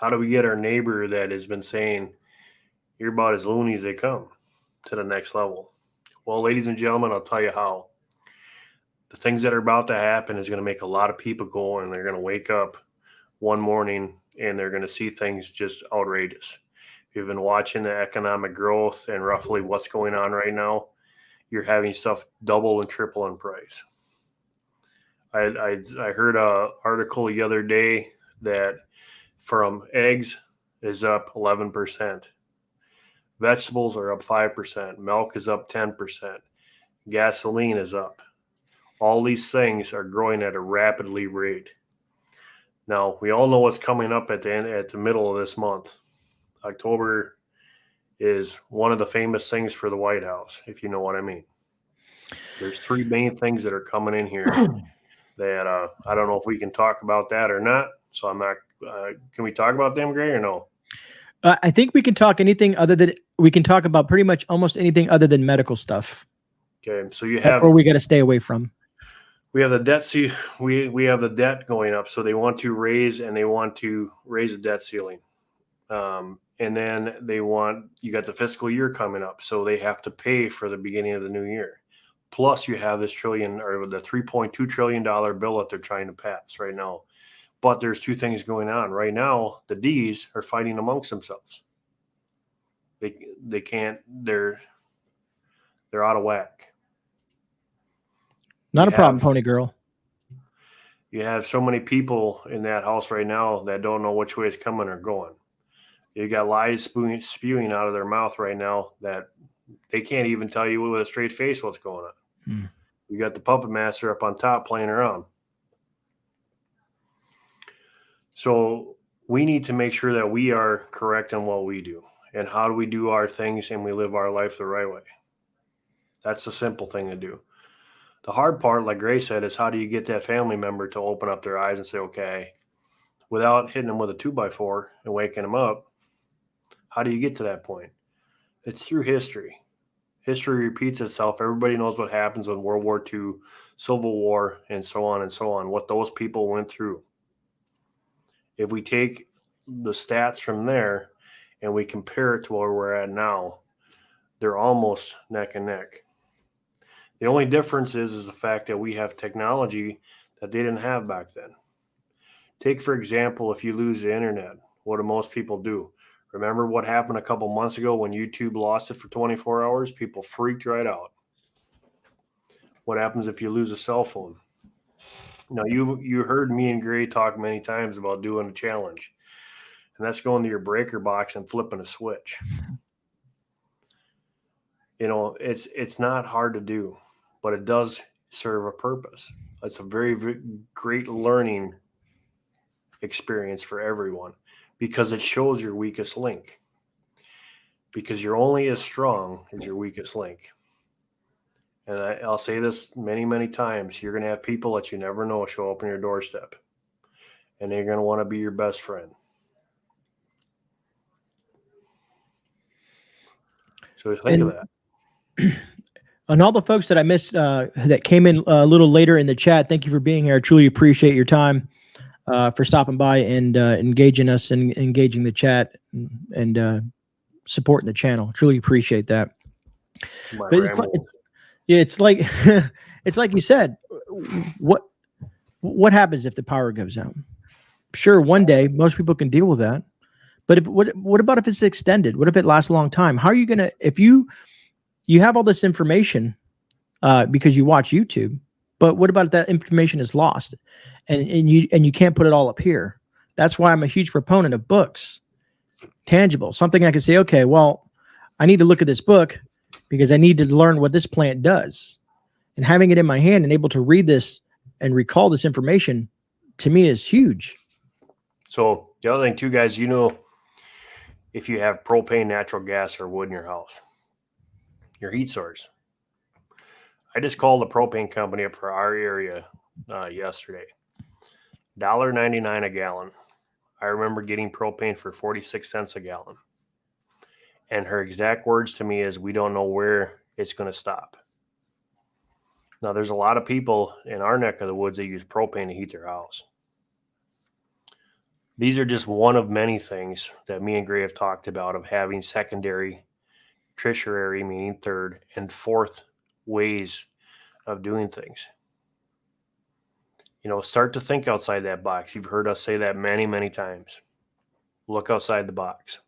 S2: How do we get our neighbor that has been saying, "You're about as loony as they come," to the next level? Well, ladies and gentlemen, I'll tell you how. The things that are about to happen is going to make a lot of people go, and they're going to wake up one morning and they're going to see things just outrageous. If you've been watching the economic growth and roughly what's going on right now, you're having stuff double and triple in price. I heard an article the other day that from eggs is up 11%. Vegetables are up 5%. Milk is up 10%. Gasoline is up. All these things are growing at a rapidly rate. Now, we all know what's coming up at the middle of this month. October is one of the famous things for the White House, if you know what I mean. There's 3 main things that are coming in here that I don't know if we can talk about that or not. So I'm not. Can we talk about them, Grey, or no?
S1: I think we can talk we can talk about pretty much almost anything other than medical stuff.
S2: Okay, so you have,
S1: or we got to stay away from.
S2: We have the debt. We have the debt going up, so they want to raise the debt ceiling, and then you got the fiscal year coming up, so they have to pay for the beginning of the new year. Plus, you have this the $3.2 trillion bill that they're trying to pass right now. But there's 2 things going on right now. The D's are fighting amongst themselves. They can't. They're out of whack.
S1: Not a problem, Pony Girl.
S2: You have so many people in that house right now that don't know which way it's coming or going. You got lies spewing out of their mouth right now that they can't even tell you with a straight face what's going on. You got the puppet master up on top playing around. So we need to make sure that we are correct in what we do. And how do we do our things and we live our life the right way? That's a simple thing to do. The hard part, like Grey said, is how do you get that family member to open up their eyes and say, okay, without hitting them with a 2x4 and waking them up? How do you get to that point? It's through history. History repeats itself. Everybody knows what happens in World War II, Civil War, and so on, what those people went through. If we take the stats from there and we compare it to where we're at now, they're almost neck and neck. The only difference is the fact that we have technology that they didn't have back then. Take, for example, if you lose the internet, what do most people do? Remember what happened a couple months ago when YouTube lost it for 24 hours? People freaked right out. What happens if you lose a cell phone? Now, you heard me and Grey talk many times about doing a challenge, and that's going to your breaker box and flipping a switch. It's not hard to do, but it does serve a purpose. It's a very, very great learning experience for everyone because it shows your weakest link. Because you're only as strong as your weakest link. And I'll say this many, many times. You're going to have people that you never know show up on your doorstep. And they're going to want to be your best friend. So think of that.
S1: And all the folks that I missed that came in a little later in the chat, thank you for being here. I truly appreciate your time for stopping by and engaging us and engaging the chat and supporting the channel. Truly appreciate that. Yeah, it's like it's like you said. What what happens if the power goes out? Sure, one day most people can deal with that. But what about if it's extended? What if it lasts a long time? How are you gonna if you have all this information because you watch YouTube, but what about if that information is lost and you can't put it all up here? That's why I'm a huge proponent of books, tangible, something I can say, okay, well, I need to look at this book because I need to learn what this plant does. And having it in my hand and able to read this and recall this information to me is huge.
S2: So the other thing too, guys, if you have propane, natural gas, or wood in your house, your heat source. I just called the propane company up for our area yesterday. $1.99 a gallon. I remember getting propane for 46 cents a gallon. And her exact words to me is, we don't know where it's going to stop. Now, there's a lot of people in our neck of the woods that use propane to heat their house. These are just one of many things that me and Grey have talked about of having secondary, tertiary, meaning third, and fourth ways of doing things. Start to think outside that box. You've heard us say that many, many times. Look outside the box.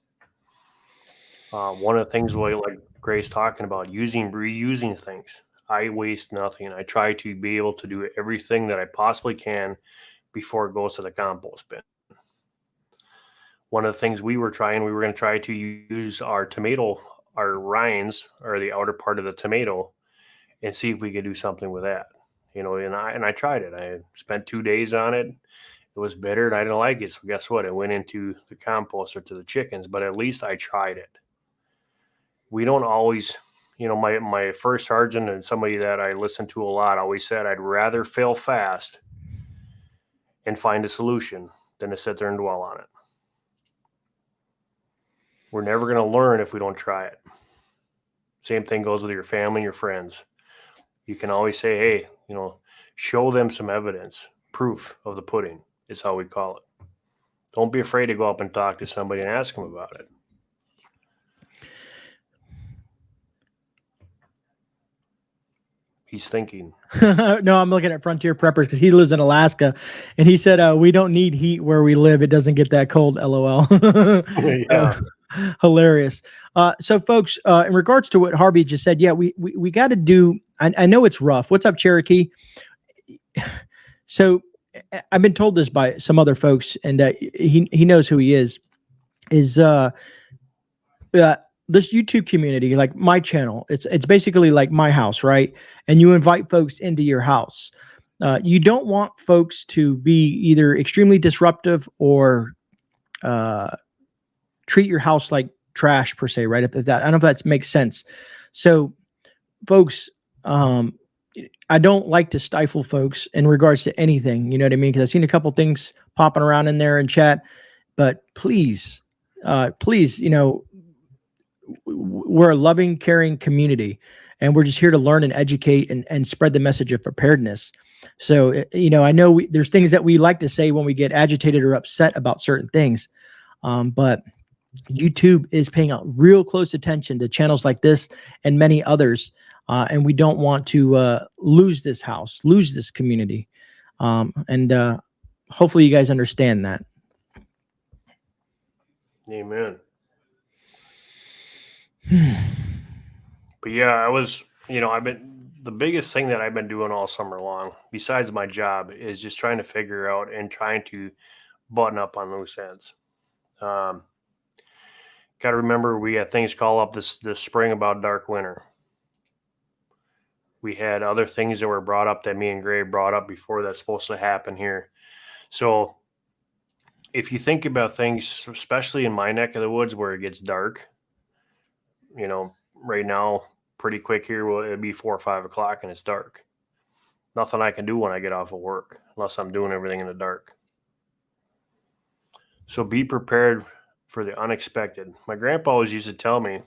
S2: One of the things like Gray's talking about, reusing things. I waste nothing. I try to be able to do everything that I possibly can before it goes to the compost bin. One of the things we were going to try to use our rinds, or the outer part of the tomato, and see if we could do something with that. And I tried it. I spent 2 days on it. It was bitter and I didn't like it. So guess what? It went into the compost or to the chickens, but at least I tried it. We don't always, my first sergeant and somebody that I listened to a lot always said, I'd rather fail fast and find a solution than to sit there and dwell on it. We're never going to learn if we don't try it. Same thing goes with your family, your friends. You can always say, hey, show them some evidence. Proof of the pudding is how we call it. Don't be afraid to go up and talk to somebody and ask them about it. He's thinking.
S1: No, I'm looking at Frontier Preppers because he lives in Alaska, and he said, we don't need heat where we live. It doesn't get that cold, LOL.
S2: Yeah.
S1: Hilarious. So, folks, in regards to what Harvey just said, yeah, we got to do, I know it's rough. What's up, Cherokee? So, I've been told this by some other folks, and he knows who he is this YouTube community, like my channel, it's basically like my house, right? And you invite folks into your house. You don't want folks to be either extremely disruptive or treat your house like trash per se, right? If that, I don't know if that makes sense. So, folks, I don't like to stifle folks in regards to anything. You know what I mean? Because I've seen a couple things popping around in there in chat, but please, we're a loving, caring community, and we're just here to learn and educate and spread the message of preparedness. So, I know there's things that we like to say when we get agitated or upset about certain things, but YouTube is paying out real close attention to channels like this and many others, and we don't want to lose this house, lose this community, and hopefully you guys understand that.
S2: Amen. But yeah, the biggest thing that I've been doing all summer long, besides my job, is just trying to figure out and trying to button up on loose ends. Got to remember, we had things call up this spring about dark winter. We had other things that were brought up that me and Grey brought up before that's supposed to happen here. So if you think about things, especially in my neck of the woods where it gets dark, right now, pretty quick here, it'll be 4 or 5 o'clock and it's dark. Nothing I can do when I get off of work unless I'm doing everything in the dark. So be prepared for the unexpected. My grandpa always used to tell me,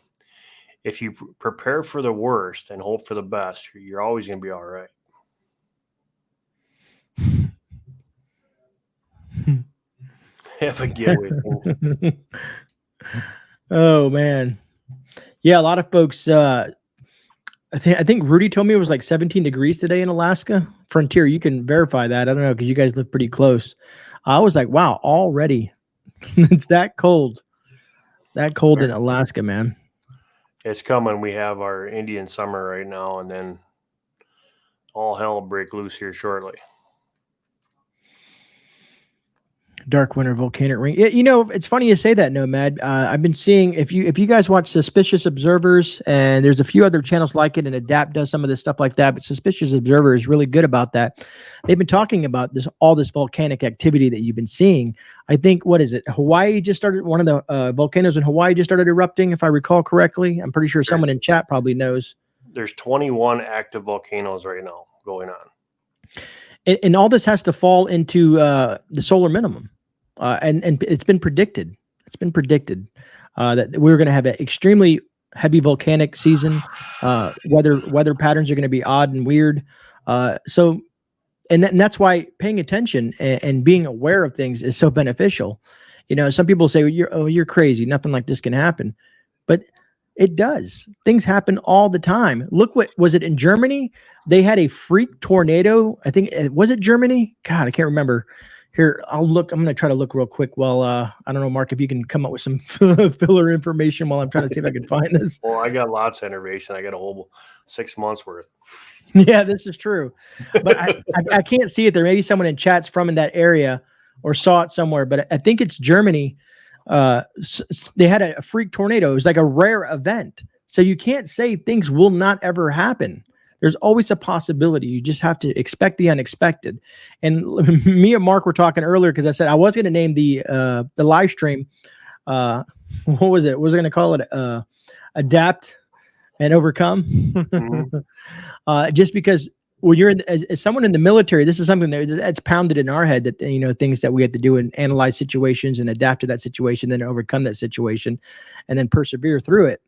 S2: if you prepare for the worst and hope for the best, you're always going to be all right. Have a giveaway.
S1: Oh man, yeah. A lot of folks I think Rudy told me it was like 17 degrees today in Alaska. Frontier, you can verify that. I don't know because you guys live pretty close. I was like, wow, already it's that cold. That cold in Alaska, man.
S2: It's coming. We have our Indian summer right now, and then all hell will break loose here shortly.
S1: Dark winter volcanic ring. You know, it's funny you say that, Nomad. I've been seeing if you guys watch Suspicious Observers, and there's a few other channels like it, and Adapt does some of this stuff like that. But Suspicious Observer is really good about that. They've been talking about all this volcanic activity that you've been seeing. I think what is it? Hawaii just started. One of the volcanoes in Hawaii just started erupting, if I recall correctly. I'm pretty sure someone in chat probably knows.
S2: There's 21 active volcanoes right now going on.
S1: And all this has to fall into the solar minimum. And it's been predicted. It's been predicted that we're going to have an extremely heavy volcanic season. Weather patterns are going to be odd and weird. And that's why paying attention and being aware of things is so beneficial. You know, some people say, you're crazy. Nothing like this can happen. But it does. Things happen all the time. Look, what was it in Germany? They had a freak tornado. I think, was it Germany? God, I can't remember. Here, I'll look. I'm going to try to look real quick while, I don't know, Mark, if you can come up with some filler information while I'm trying to see if I can find this.
S2: Well, I got lots of information. I got a whole 6 months worth.
S1: Yeah, this is true. But I can't see it there. Maybe someone in chat's from in that area or saw it somewhere. But I think it's Germany. They had a freak tornado. It was like a rare event. So you can't say things will not ever happen. There's always a possibility. You just have to expect the unexpected. And me and Mark were talking earlier because I said I was going to name the live stream. What was it? What was I going to call it? Adapt and Overcome. Mm-hmm. Just because when you're as someone in the military, this is something that's pounded in our head that, you know, things that we have to do and analyze situations and adapt to that situation, then overcome that situation, and then persevere through it.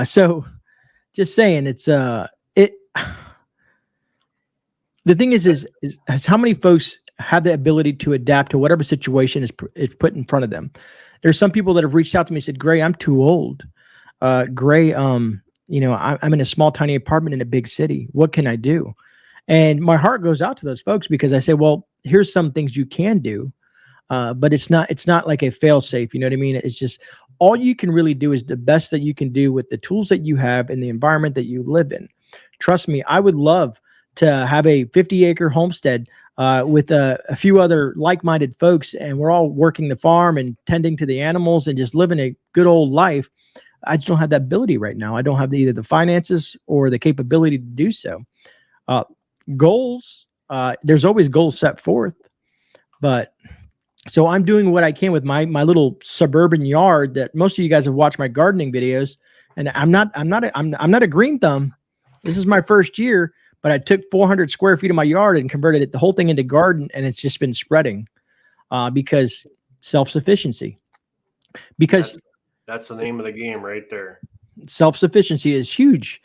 S1: So just saying, it's the thing is how many folks have the ability to adapt to whatever situation is put in front of them. There's some people that have reached out to me and said, Grey, I'm too old. Grey, you know, I'm in a small, tiny apartment in a big city. What can I do? And my heart goes out to those folks because I say, well, here's some things you can do, but it's not like a fail safe. You know what I mean? It's just all you can really do is the best that you can do with the tools that you have in the environment that you live in. Trust me, I would love to have a 50-acre homestead with a few other like-minded folks, and we're all working the farm and tending to the animals and just living a good old life. I just don't have that ability right now. I don't have either the finances or the capability to do so. Goals, there's always goals set forth, but so I'm doing what I can with my little suburban yard that most of you guys have watched my gardening videos, and I'm not a green thumb. This is my first year, but I took 400 square feet of my yard and converted the whole thing into garden, and it's just been spreading because self-sufficiency. Because
S2: that's the name of the game right there.
S1: Self-sufficiency is huge.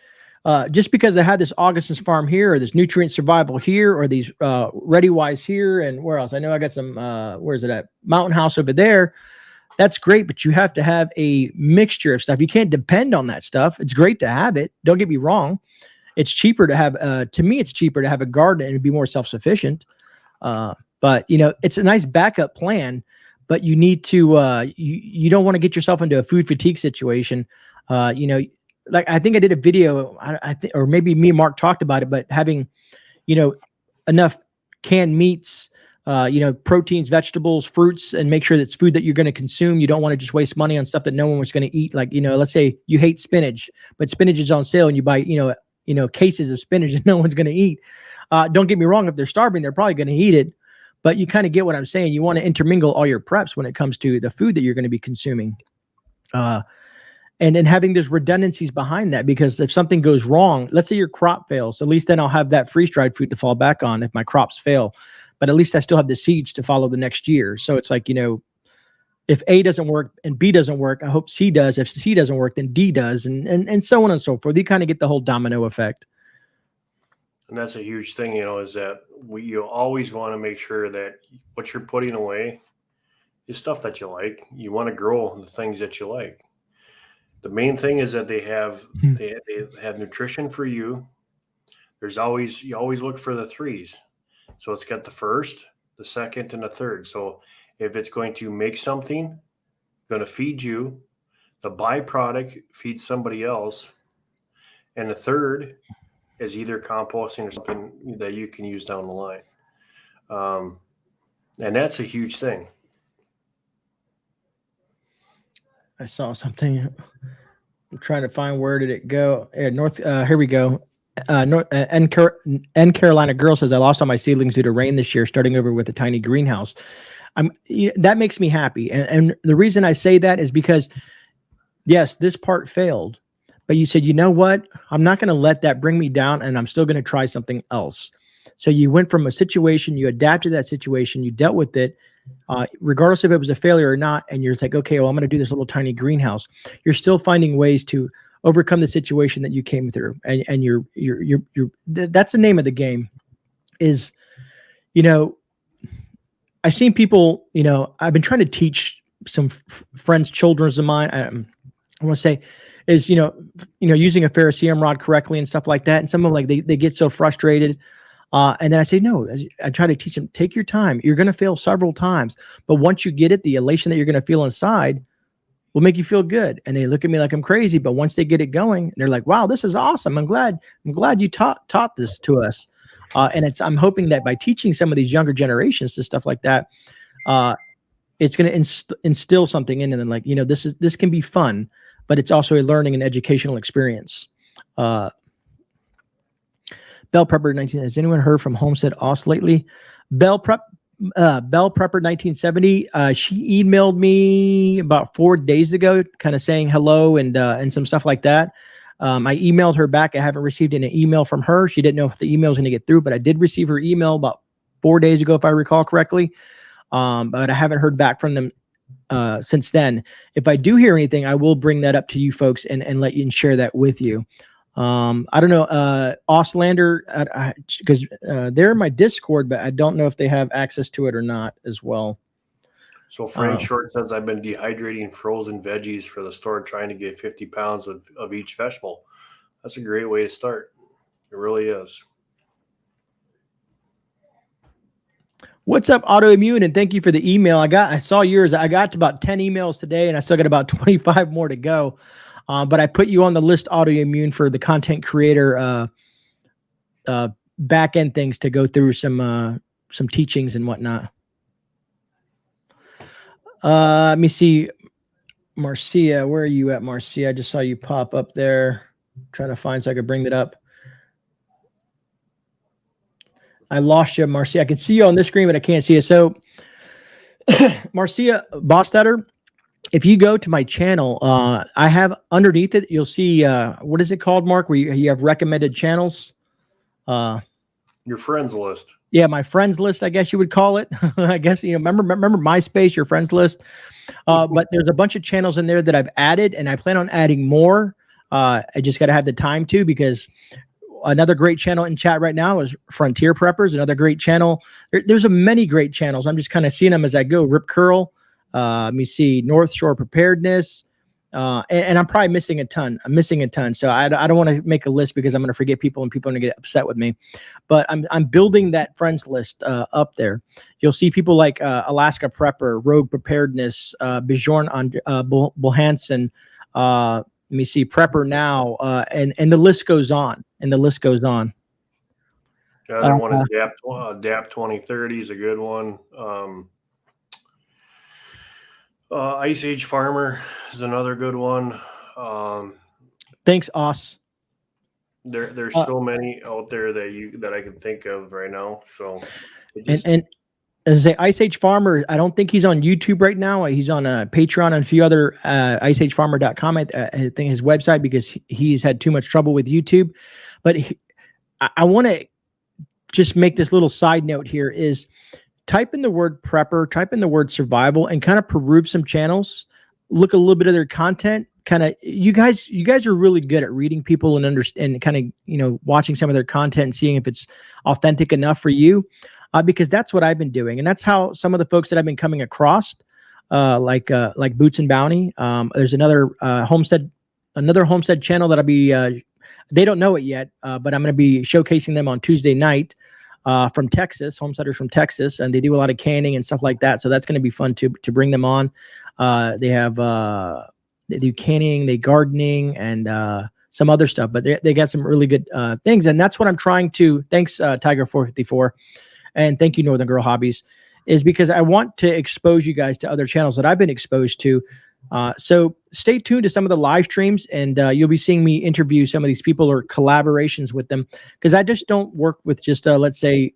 S1: Just because I had this Augustin's farm here, or this nutrient survival here, or these ReadyWise here, and where else? I know I got some, where is it at? Mountain House over there. That's great, but you have to have a mixture of stuff. You can't depend on that stuff. It's great to have it. Don't get me wrong. It's cheaper to have, to me, it's cheaper to have a garden and be more self-sufficient. But, you know, it's a nice backup plan, but you need to, you don't want to get yourself into a food fatigue situation. You know, like I think I did a video, I think, or maybe me and Mark talked about it, but having, you know, enough canned meats, you know, proteins, vegetables, fruits, and make sure that's food that you're going to consume. You don't want to just waste money on stuff that no one was going to eat. Like, you know, let's say you hate spinach, but spinach is on sale and you buy, you know, cases of spinach that no one's going to eat. Don't get me wrong. If they're starving, they're probably going to eat it, but you kind of get what I'm saying. You want to intermingle all your preps when it comes to the food that you're going to be consuming. And then having those redundancies behind that, because if something goes wrong, let's say your crop fails, at least then I'll have that freeze-dried food to fall back on if my crops fail. But at least I still have the seeds to follow the next year. So it's like, you know, if A doesn't work and B doesn't work, I hope C does. If C doesn't work, then D does, and so on and so forth. You kind of get the whole domino effect.
S2: And that's a huge thing, you know, is that you always want to make sure that what you're putting away is stuff that you like. You want to grow the things that you like. The main thing is that they have nutrition for you. You always look for the threes. So it's got the first, the second, and the third. So if it's going to make something, going to feed you, the byproduct feeds somebody else, and the third is either composting or something that you can use down the line. And that's a huge thing.
S1: I saw something. I'm trying to find, where did it go? Here we go. N Carolina girl says, I lost all my seedlings due to rain this year, starting over with a tiny greenhouse. That makes me happy. And the reason I say that is because, yes, this part failed, but you said, you know what? I'm not going to let that bring me down, and I'm still going to try something else. So you went from a situation, you adapted that situation, you dealt with it, regardless if it was a failure or not. And you're like, okay, well, I'm going to do this little tiny greenhouse. You're still finding ways to overcome the situation that you came through. And you're that's the name of the game is, I've seen people, I've been trying to teach some friends, children of mine. I want to say is, using a ferrocerium rod correctly and stuff like that. And some of them, like, they get so frustrated. And then I say, no, I try to teach them, take your time. You're going to fail several times, but once you get it, the elation that you're going to feel inside will make you feel good. And they look at me like I'm crazy, but once they get it going, they're like, wow, this is awesome. I'm glad you taught this to us. And I'm hoping that by teaching some of these younger generations to stuff like that, it's going to instill something in them. Like, this can be fun, but it's also a learning and educational experience. Bell Prepper 19. Has anyone heard from Homestead Oz lately? Bell Prepper 1970. She emailed me about 4 days ago, kind of saying hello and some stuff like that. I emailed her back. I haven't received any email from her. She didn't know if the email was going to get through, but I did receive her email about 4 days ago, if I recall correctly. But I haven't heard back from them since then. If I do hear anything, I will bring that up to you folks and let you and share that with you. I don't know, Auslander, because they're in my Discord, but I don't know if they have access to it or not as well.
S2: So Frank Short says, I've been dehydrating frozen veggies for the store, trying to get 50 pounds of each vegetable. That's a great way to start. It really is.
S1: What's up, Autoimmune? And thank you for the email. I saw yours. I got to about 10 emails today, and I still got about 25 more to go. But I put you on the list, Autoimmune, for the content creator back end things to go through some teachings and whatnot. Let me see, Marcia, where are you at, Marcia? I just saw you pop up there. I'm trying to find so I could bring that up. I lost you, Marcia. I can see you on this screen, but I can't see you. So, Marcia Bostetter, if you go to my channel, I have underneath it, you'll see, what is it called, Mark, where you have recommended channels?
S2: Your friends list.
S1: Yeah, my friends list, I guess you would call it. I guess, remember MySpace, your friends list? But there's a bunch of channels in there that I've added, and I plan on adding more. I just got to have the time to, because another great channel in chat right now is Frontier Preppers, another great channel. There's many great channels. I'm just kind of seeing them as I go. Rip Curl. Let me see, North Shore Preparedness. And I'm probably missing a ton. I'm missing a ton. So I don't want to make a list because I'm going to forget people and people are going to get upset with me. But I'm building that friends list up there. You'll see people like Alaska Prepper, Rogue Preparedness, Bjorn Bohansen, let me see, Prepper Now, and the list goes on. And the list goes on.
S2: The other one is DAP 2030 is a good one. Ice Age Farmer is another good one.
S1: Thanks, Oz.
S2: There's so many out there that I can think of right now. So
S1: and as I say, Ice Age Farmer, I don't think he's on YouTube right now. He's on Patreon and a few other iceagefarmer.com. I think his website, because he's had too much trouble with YouTube. But I want to just make this little side note here is, type in the word prepper, type in the word survival, and kind of peruse some channels, look a little bit of their content. Kind of, you guys are really good at reading people and understand, kind of, watching some of their content and seeing if it's authentic enough for you, because that's what I've been doing. And that's how some of the folks that I've been coming across, like Boots and Bounty. There's another Homestead another homestead channel that I'll be. They don't know it yet, but I'm going to be showcasing them on Tuesday night from Texas, homesteaders from Texas, and they do a lot of canning and stuff like that. So that's going to be fun to bring them on. They have they do canning, they gardening, and some other stuff, but they got some really good things, and that's what I'm trying to. Thanks, Tiger 454, and thank you, Northern Girl Hobbies, is because I want to expose you guys to other channels that I've been exposed to. So stay tuned to some of the live streams, and you'll be seeing me interview some of these people or collaborations with them, because I just don't work with just let's say,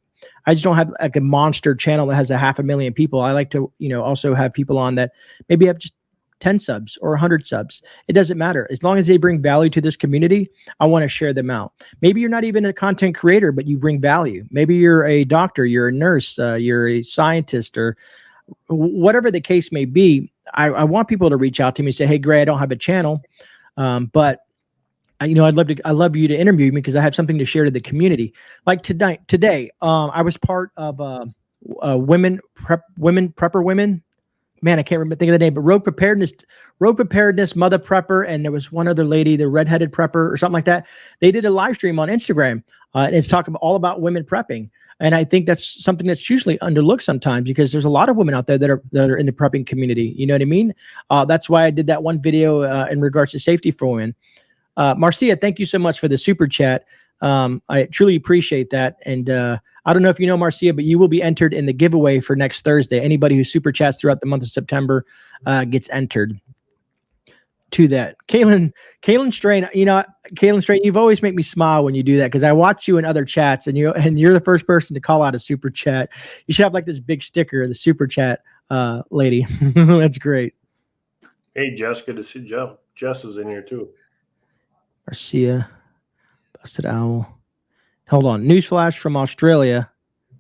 S1: I just don't have like a monster channel that has 500,000 people. I like to, also have people on that maybe have just 10 subs or 100 subs. It doesn't matter. As long as they bring value to this community, I want to share them out. Maybe you're not even a content creator, but you bring value. Maybe you're a doctor, you're a nurse, you're a scientist, or whatever the case may be. I want people to reach out to me and say, hey, Grey, I don't have a channel, but I'd love you to interview me because I have something to share to the community. Like today, I was part of women prepper women. Man, I can't think of the name, but road preparedness, mother prepper, and there was one other lady, the redheaded prepper or something like that. They did a live stream on Instagram, and it's talking all about women prepping. And I think that's something that's usually underlooked sometimes, because there's a lot of women out there that are in the prepping community. You know what I mean? That's why I did that one video in regards to safety for women. Marcia, thank you so much for the super chat. I truly appreciate that. And I don't know if you know, Marcia, but you will be entered in the giveaway for next Thursday. Anybody who super chats throughout the month of September gets entered to that. Kaylin Strain, Kaylin Strain, you've always made me smile when you do that, because I watch you in other chats, and you're the first person to call out a super chat. You should have like this big sticker, the super chat lady. That's great.
S2: Hey, Jess, good to see Jeff. Jess is in here too.
S1: Marcia, Busted Owl. Hold on. Newsflash from Australia.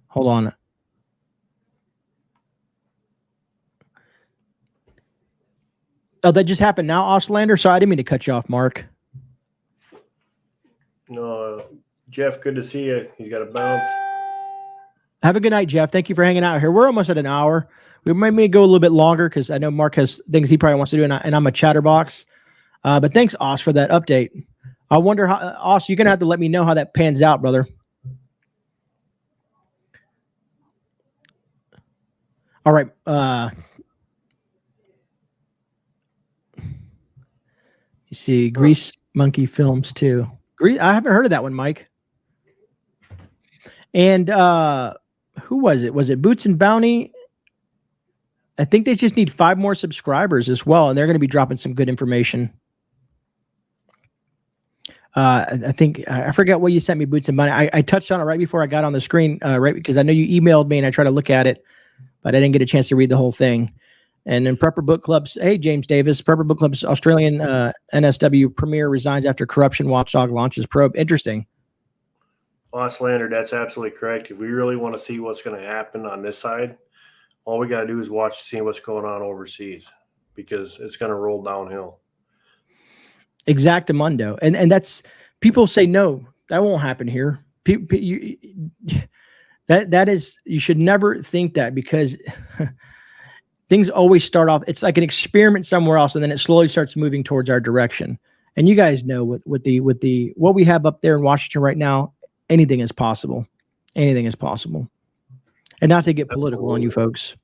S1: Hold on. Oh, that just happened now, Ostlander? Sorry, I didn't mean to cut you off, Mark.
S2: No, Jeff, good to see you. He's got a bounce.
S1: Have a good night, Jeff. Thank you for hanging out here. We're almost at an hour. We may go a little bit longer because I know Mark has things he probably wants to do, and I'm a chatterbox. But thanks, Oz, for that update. I wonder how, Oz, you're going to have to let me know how that pans out, brother. All right. You see Grease Monkey Films too. I haven't heard of that one, Mike. And who was it? Was it Boots and Bounty? I think they just need 5 more subscribers as well, and they're going to be dropping some good information. I think I forgot what you sent me, Boots and Bounty. I touched on it right before I got on the screen, right, because I know you emailed me and I tried to look at it, but I didn't get a chance to read the whole thing. And then Prepper Book Club's, hey, James Davis, Prepper Book Club's Australian NSW premier resigns after corruption watchdog launches probe. Interesting.
S2: Ostlander, that's absolutely correct. If we really want to see what's going to happen on this side, all we got to do is watch to see what's going on overseas, because it's going to roll downhill.
S1: Exactamundo. And that's, people say, no, that won't happen here. That is, you should never think that, because things always start off, it's like an experiment somewhere else, and then it slowly starts moving towards our direction. And you guys know with what we have up there in Washington right now, anything is possible. Anything is possible. And not to get political on you folks.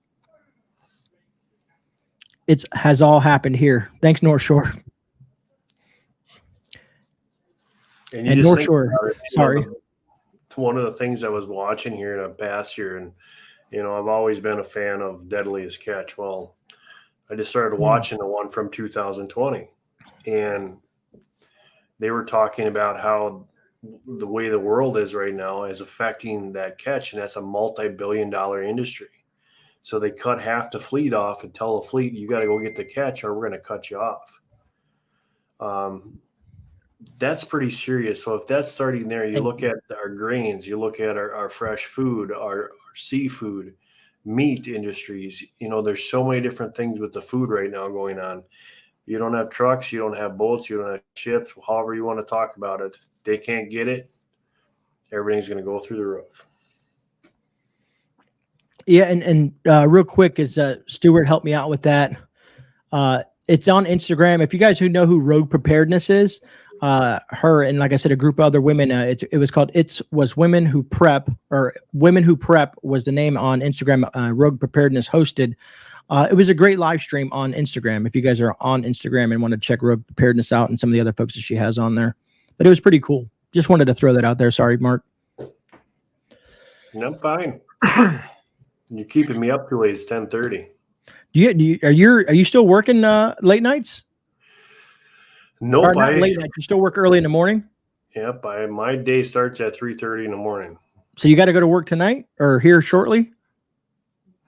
S1: It has all happened here. Thanks, North Shore.
S2: And
S1: North Shore, sorry.
S2: One of the things I was watching here in the past year, and I've always been a fan of Deadliest Catch. Well, I just started watching the one from 2020, and they were talking about how the way the world is right now is affecting that catch, and that's a multi-billion-dollar industry. So they cut half the fleet off and tell the fleet, you got to go get the catch or we're going to cut you off. That's pretty serious. So if that's starting there, you look at our grains, you look at our fresh food, our seafood, meat industries. There's so many different things with the food right now going on. You don't have trucks, you don't have boats, you don't have ships, however you want to talk about it. If they can't get it, everything's going to go through the roof. Yeah,
S1: and real quick, as Stuart helped me out with that, It's on Instagram. If you guys who know who Rogue Preparedness is, her and like I said, a group of other women. It was called was Women Who Prep, or Women Who Prep was the name on Instagram. Rogue Preparedness hosted. It was a great live stream on Instagram. If you guys are on Instagram and want to check Rogue Preparedness out and some of the other folks that she has on there, but it was pretty cool. Just wanted to throw that out there. Sorry, Mark.
S2: No, fine. You're keeping me up too late. It's 10:30.
S1: Are you still working late nights?
S2: Nope.
S1: Or not late nights. You still work early in the morning?
S2: Yep. My day starts at 3:30 in the morning.
S1: So you got to go to work tonight or here shortly?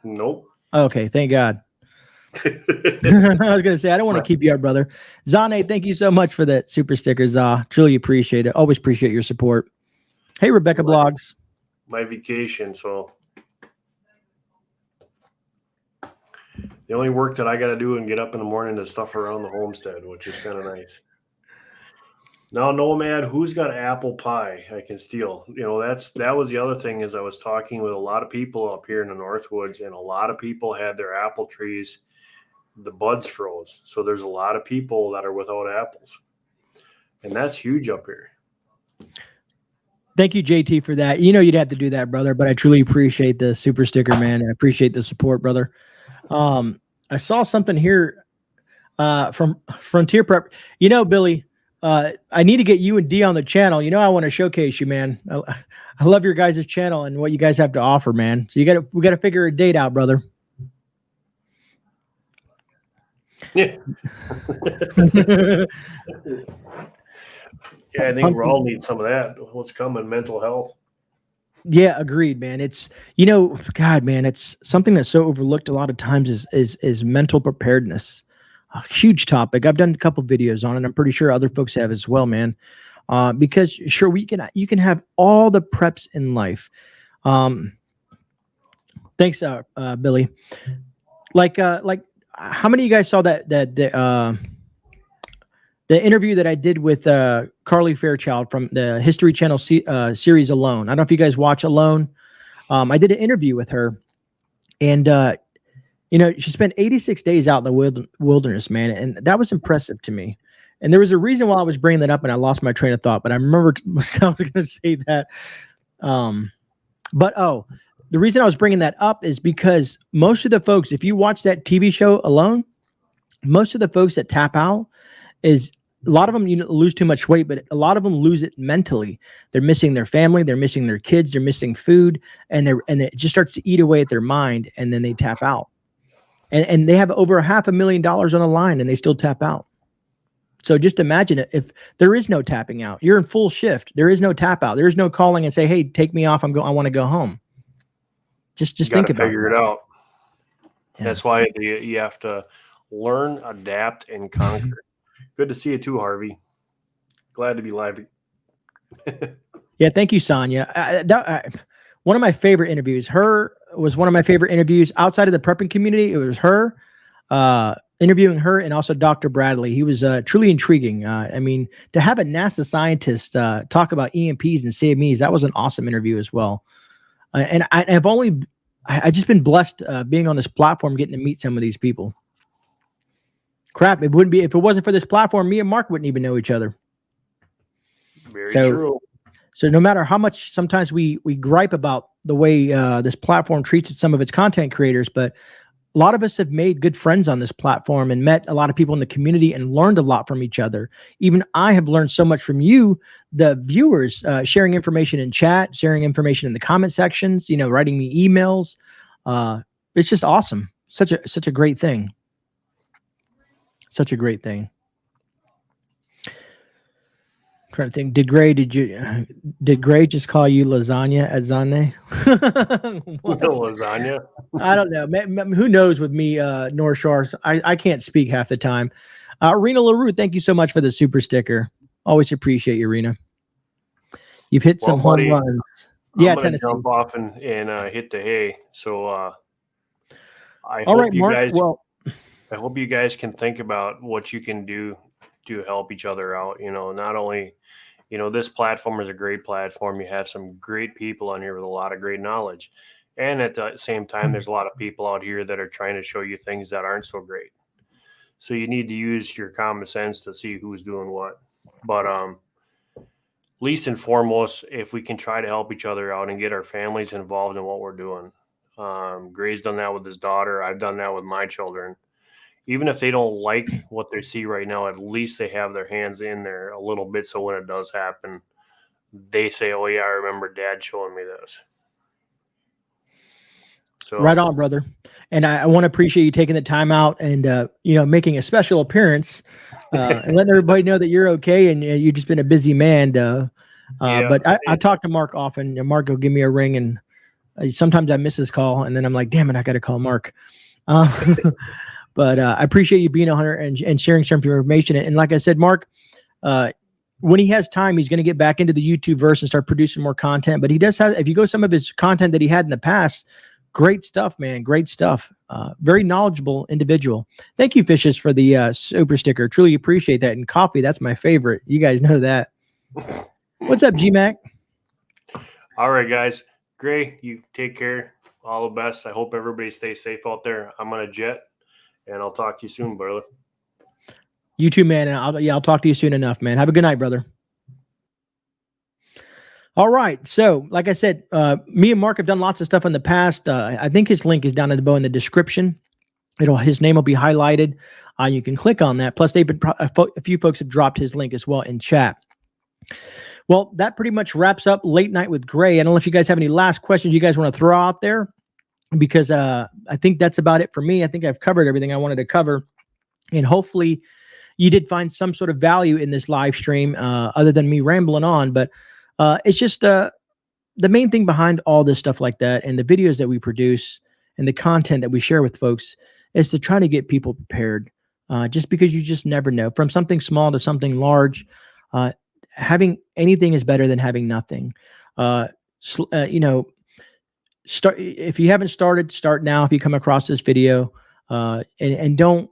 S2: Nope.
S1: Okay, thank God. I was going to say, I don't want to keep you up, brother. Zane, thank you so much for that super sticker, Za. Truly appreciate it. Always appreciate your support. Hey, Rebecca Blogs.
S2: My vacation, so the only work that I got to do and get up in the morning is stuff around the homestead, which is kind of nice. Now, Nomad, who's got apple pie I can steal? You know, that was the other thing, is I was talking with a lot of people up here in the Northwoods, and a lot of people had their apple trees, the buds froze. So there's a lot of people that are without apples. And that's huge up here.
S1: Thank you, JT, for that. You know you'd have to do that, brother, but I truly appreciate the super sticker, man. I appreciate the support, brother. I saw something here from Frontier Prep. You know, Billy, I need to get you and D on the channel. You know, I want to showcase you, man. I love your guys' channel and what you guys have to offer, man. So we got to figure a date out, brother.
S2: Yeah. Yeah, I think we all need some of that. What's coming, mental health.
S1: Yeah, agreed, man. It's, you know, God, man, it's something that's so overlooked a lot of times is mental preparedness. A huge topic. I've done a couple videos on it. I'm pretty sure other folks have as well, man. Because sure, you can have all the preps in life. Thanks, Billy. Like how many of you guys saw the interview that I did with Carly Fairchild from the History Channel series Alone? I don't know if you guys watch Alone. I did an interview with her, and you know, she spent 86 days out in the wilderness, man, and that was impressive to me. And there was a reason why I was bringing that up, and I lost my train of thought, but I remember I was going to say that. The reason I was bringing that up is because most of the folks, if you watch that TV show Alone, most of the folks that tap out is, a lot of them, you know, lose too much weight, but a lot of them lose it mentally. They're missing their family, they're missing their kids, they're missing food, and it just starts to eat away at their mind, and then they tap out. And they have over $500,000 on the line, and they still tap out. So just imagine it. If there is no tapping out, you're in full shift. There is no tap out. There is no calling and say, "Hey, take me off. I want to go home." Just think about it.
S2: Figure it out. Yeah. That's why you have to learn, adapt, and conquer. Good to see you too, Harvey. Glad to be live.
S1: Yeah, thank you, Sonia. One of my favorite interviews. Her was one of my favorite interviews outside of the prepping community. It was her, interviewing her, and also Dr. Bradley. He was truly intriguing. I mean, to have a NASA scientist talk about EMPs and CMEs, that was an awesome interview as well. And I've just been blessed being on this platform, getting to meet some of these people. Crap, it wouldn't be, if it wasn't for this platform, me and Mark wouldn't even know each other.
S2: Very true.
S1: So no matter how much sometimes we gripe about the way this platform treats some of its content creators, but a lot of us have made good friends on this platform and met a lot of people in the community and learned a lot from each other. Even I have learned so much from you, the viewers, sharing information in chat, sharing information in the comment sections, you know, writing me emails. It's just awesome. Such a great thing. Such a great thing. I'm trying to think. Did Grey just call you lasagna at Zane?
S2: Lasagna?
S1: I don't know. Who knows with me, North Shores? I can't speak half the time. Rena LaRue, thank you so much for the super sticker. Always appreciate you, Rena. You've hit some home runs.
S2: Yeah, Tennessee. Jump off and hit the hay. So I hope you guys can think about what you can do to help each other out. You know, not only, you know, this platform is a great platform. You have some great people on here with a lot of great knowledge. And at the same time, there's a lot of people out here that are trying to show you things that aren't so great. So you need to use your common sense to see who's doing what. But least and foremost, if we can try to help each other out and get our families involved in what we're doing. Gray's done that with his daughter. I've done that with my children. Even if they don't like what they see right now, at least they have their hands in there a little bit. So when it does happen, they say, "Oh yeah, I remember Dad showing me this." So
S1: Right on, brother. And I want to appreciate you taking the time out and making a special appearance and letting everybody know that you're okay and you've just been a busy man. But I talk to Mark often. And Mark will give me a ring, and sometimes I miss his call, and then I'm like, "Damn it, I got to call Mark." But I appreciate you being a hunter and sharing some information. And like I said, Mark, when he has time, he's going to get back into the YouTube verse and start producing more content. But he does have, if you go some of his content that he had in the past, great stuff, man. Great stuff. Very knowledgeable individual. Thank you, Fishes, for the super sticker. Truly appreciate that. And coffee, that's my favorite. You guys know that. What's up, G-Mac?
S2: All right, guys. Gray, you take care. All the best. I hope everybody stays safe out there. I'm on a jet. And I'll talk to you soon, brother.
S1: You too, man. I'll talk to you soon enough, man. Have a good night, brother. All right. So, like I said, me and Mark have done lots of stuff in the past. I think his link is down below in the description. His name will be highlighted. You can click on that. Plus, a few folks have dropped his link as well in chat. Well, that pretty much wraps up Late Night with Gray. I don't know if you guys have any last questions you guys want to throw out there, because I think that's about it for me. I think I've covered everything I wanted to cover. And hopefully you did find some sort of value in this live stream other than me rambling on. But it's just the main thing behind all this stuff like that and the videos that we produce and the content that we share with folks is to try to get people prepared. Just because you just never know. From something small to something large, having anything is better than having nothing. Start if you haven't started, start now. If you come across this video, and don't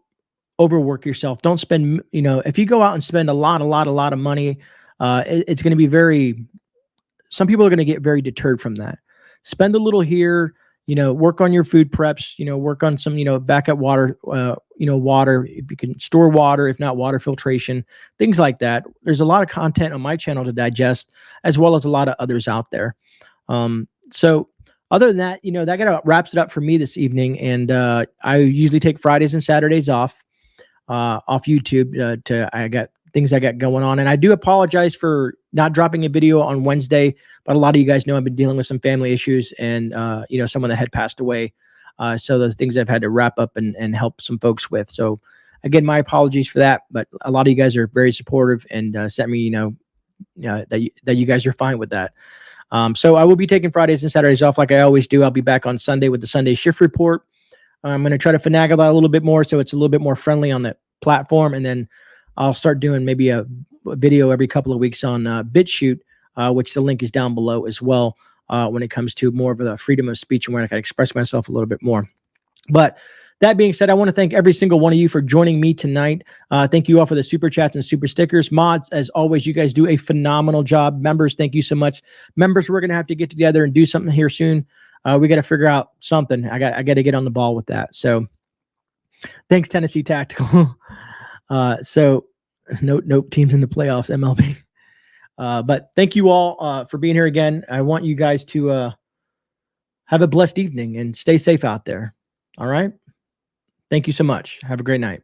S1: overwork yourself. Don't spend, if you go out and spend a lot of money, it's going to be some people are going to get very deterred from that. Spend a little here, work on your food preps, work on some, backup water, water, if you can store water, if not water filtration, things like that. There's a lot of content on my channel to digest, as well as a lot of others out there. So other than that, that kind of wraps it up for me this evening. And I usually take Fridays and Saturdays off YouTube. I got things I got going on. And I do apologize for not dropping a video on Wednesday, but a lot of you guys know I've been dealing with some family issues and, someone that had passed away. So those things I've had to wrap up and help some folks with. So again, my apologies for that, but a lot of you guys are very supportive and sent me, that you guys are fine with that. So I will be taking Fridays and Saturdays off like I always do. I'll be back on Sunday with the Sunday shift report. I'm going to try to finagle that a little bit more so it's a little bit more friendly on the platform. And then I'll start doing maybe a video every couple of weeks on BitChute, which the link is down below as well, when it comes to more of the freedom of speech and where I can express myself a little bit more. But that being said, I want to thank every single one of you for joining me tonight. Thank you all for the super chats and super stickers. Mods, as always, you guys do a phenomenal job. Members, thank you so much. Members, we're going to have to get together and do something here soon. We got to figure out something. I got to get on the ball with that. So thanks, Tennessee Tactical. So nope, teams in the playoffs, MLB. But thank you all for being here again. I want you guys to have a blessed evening and stay safe out there. All right. Thank you so much. Have a great night.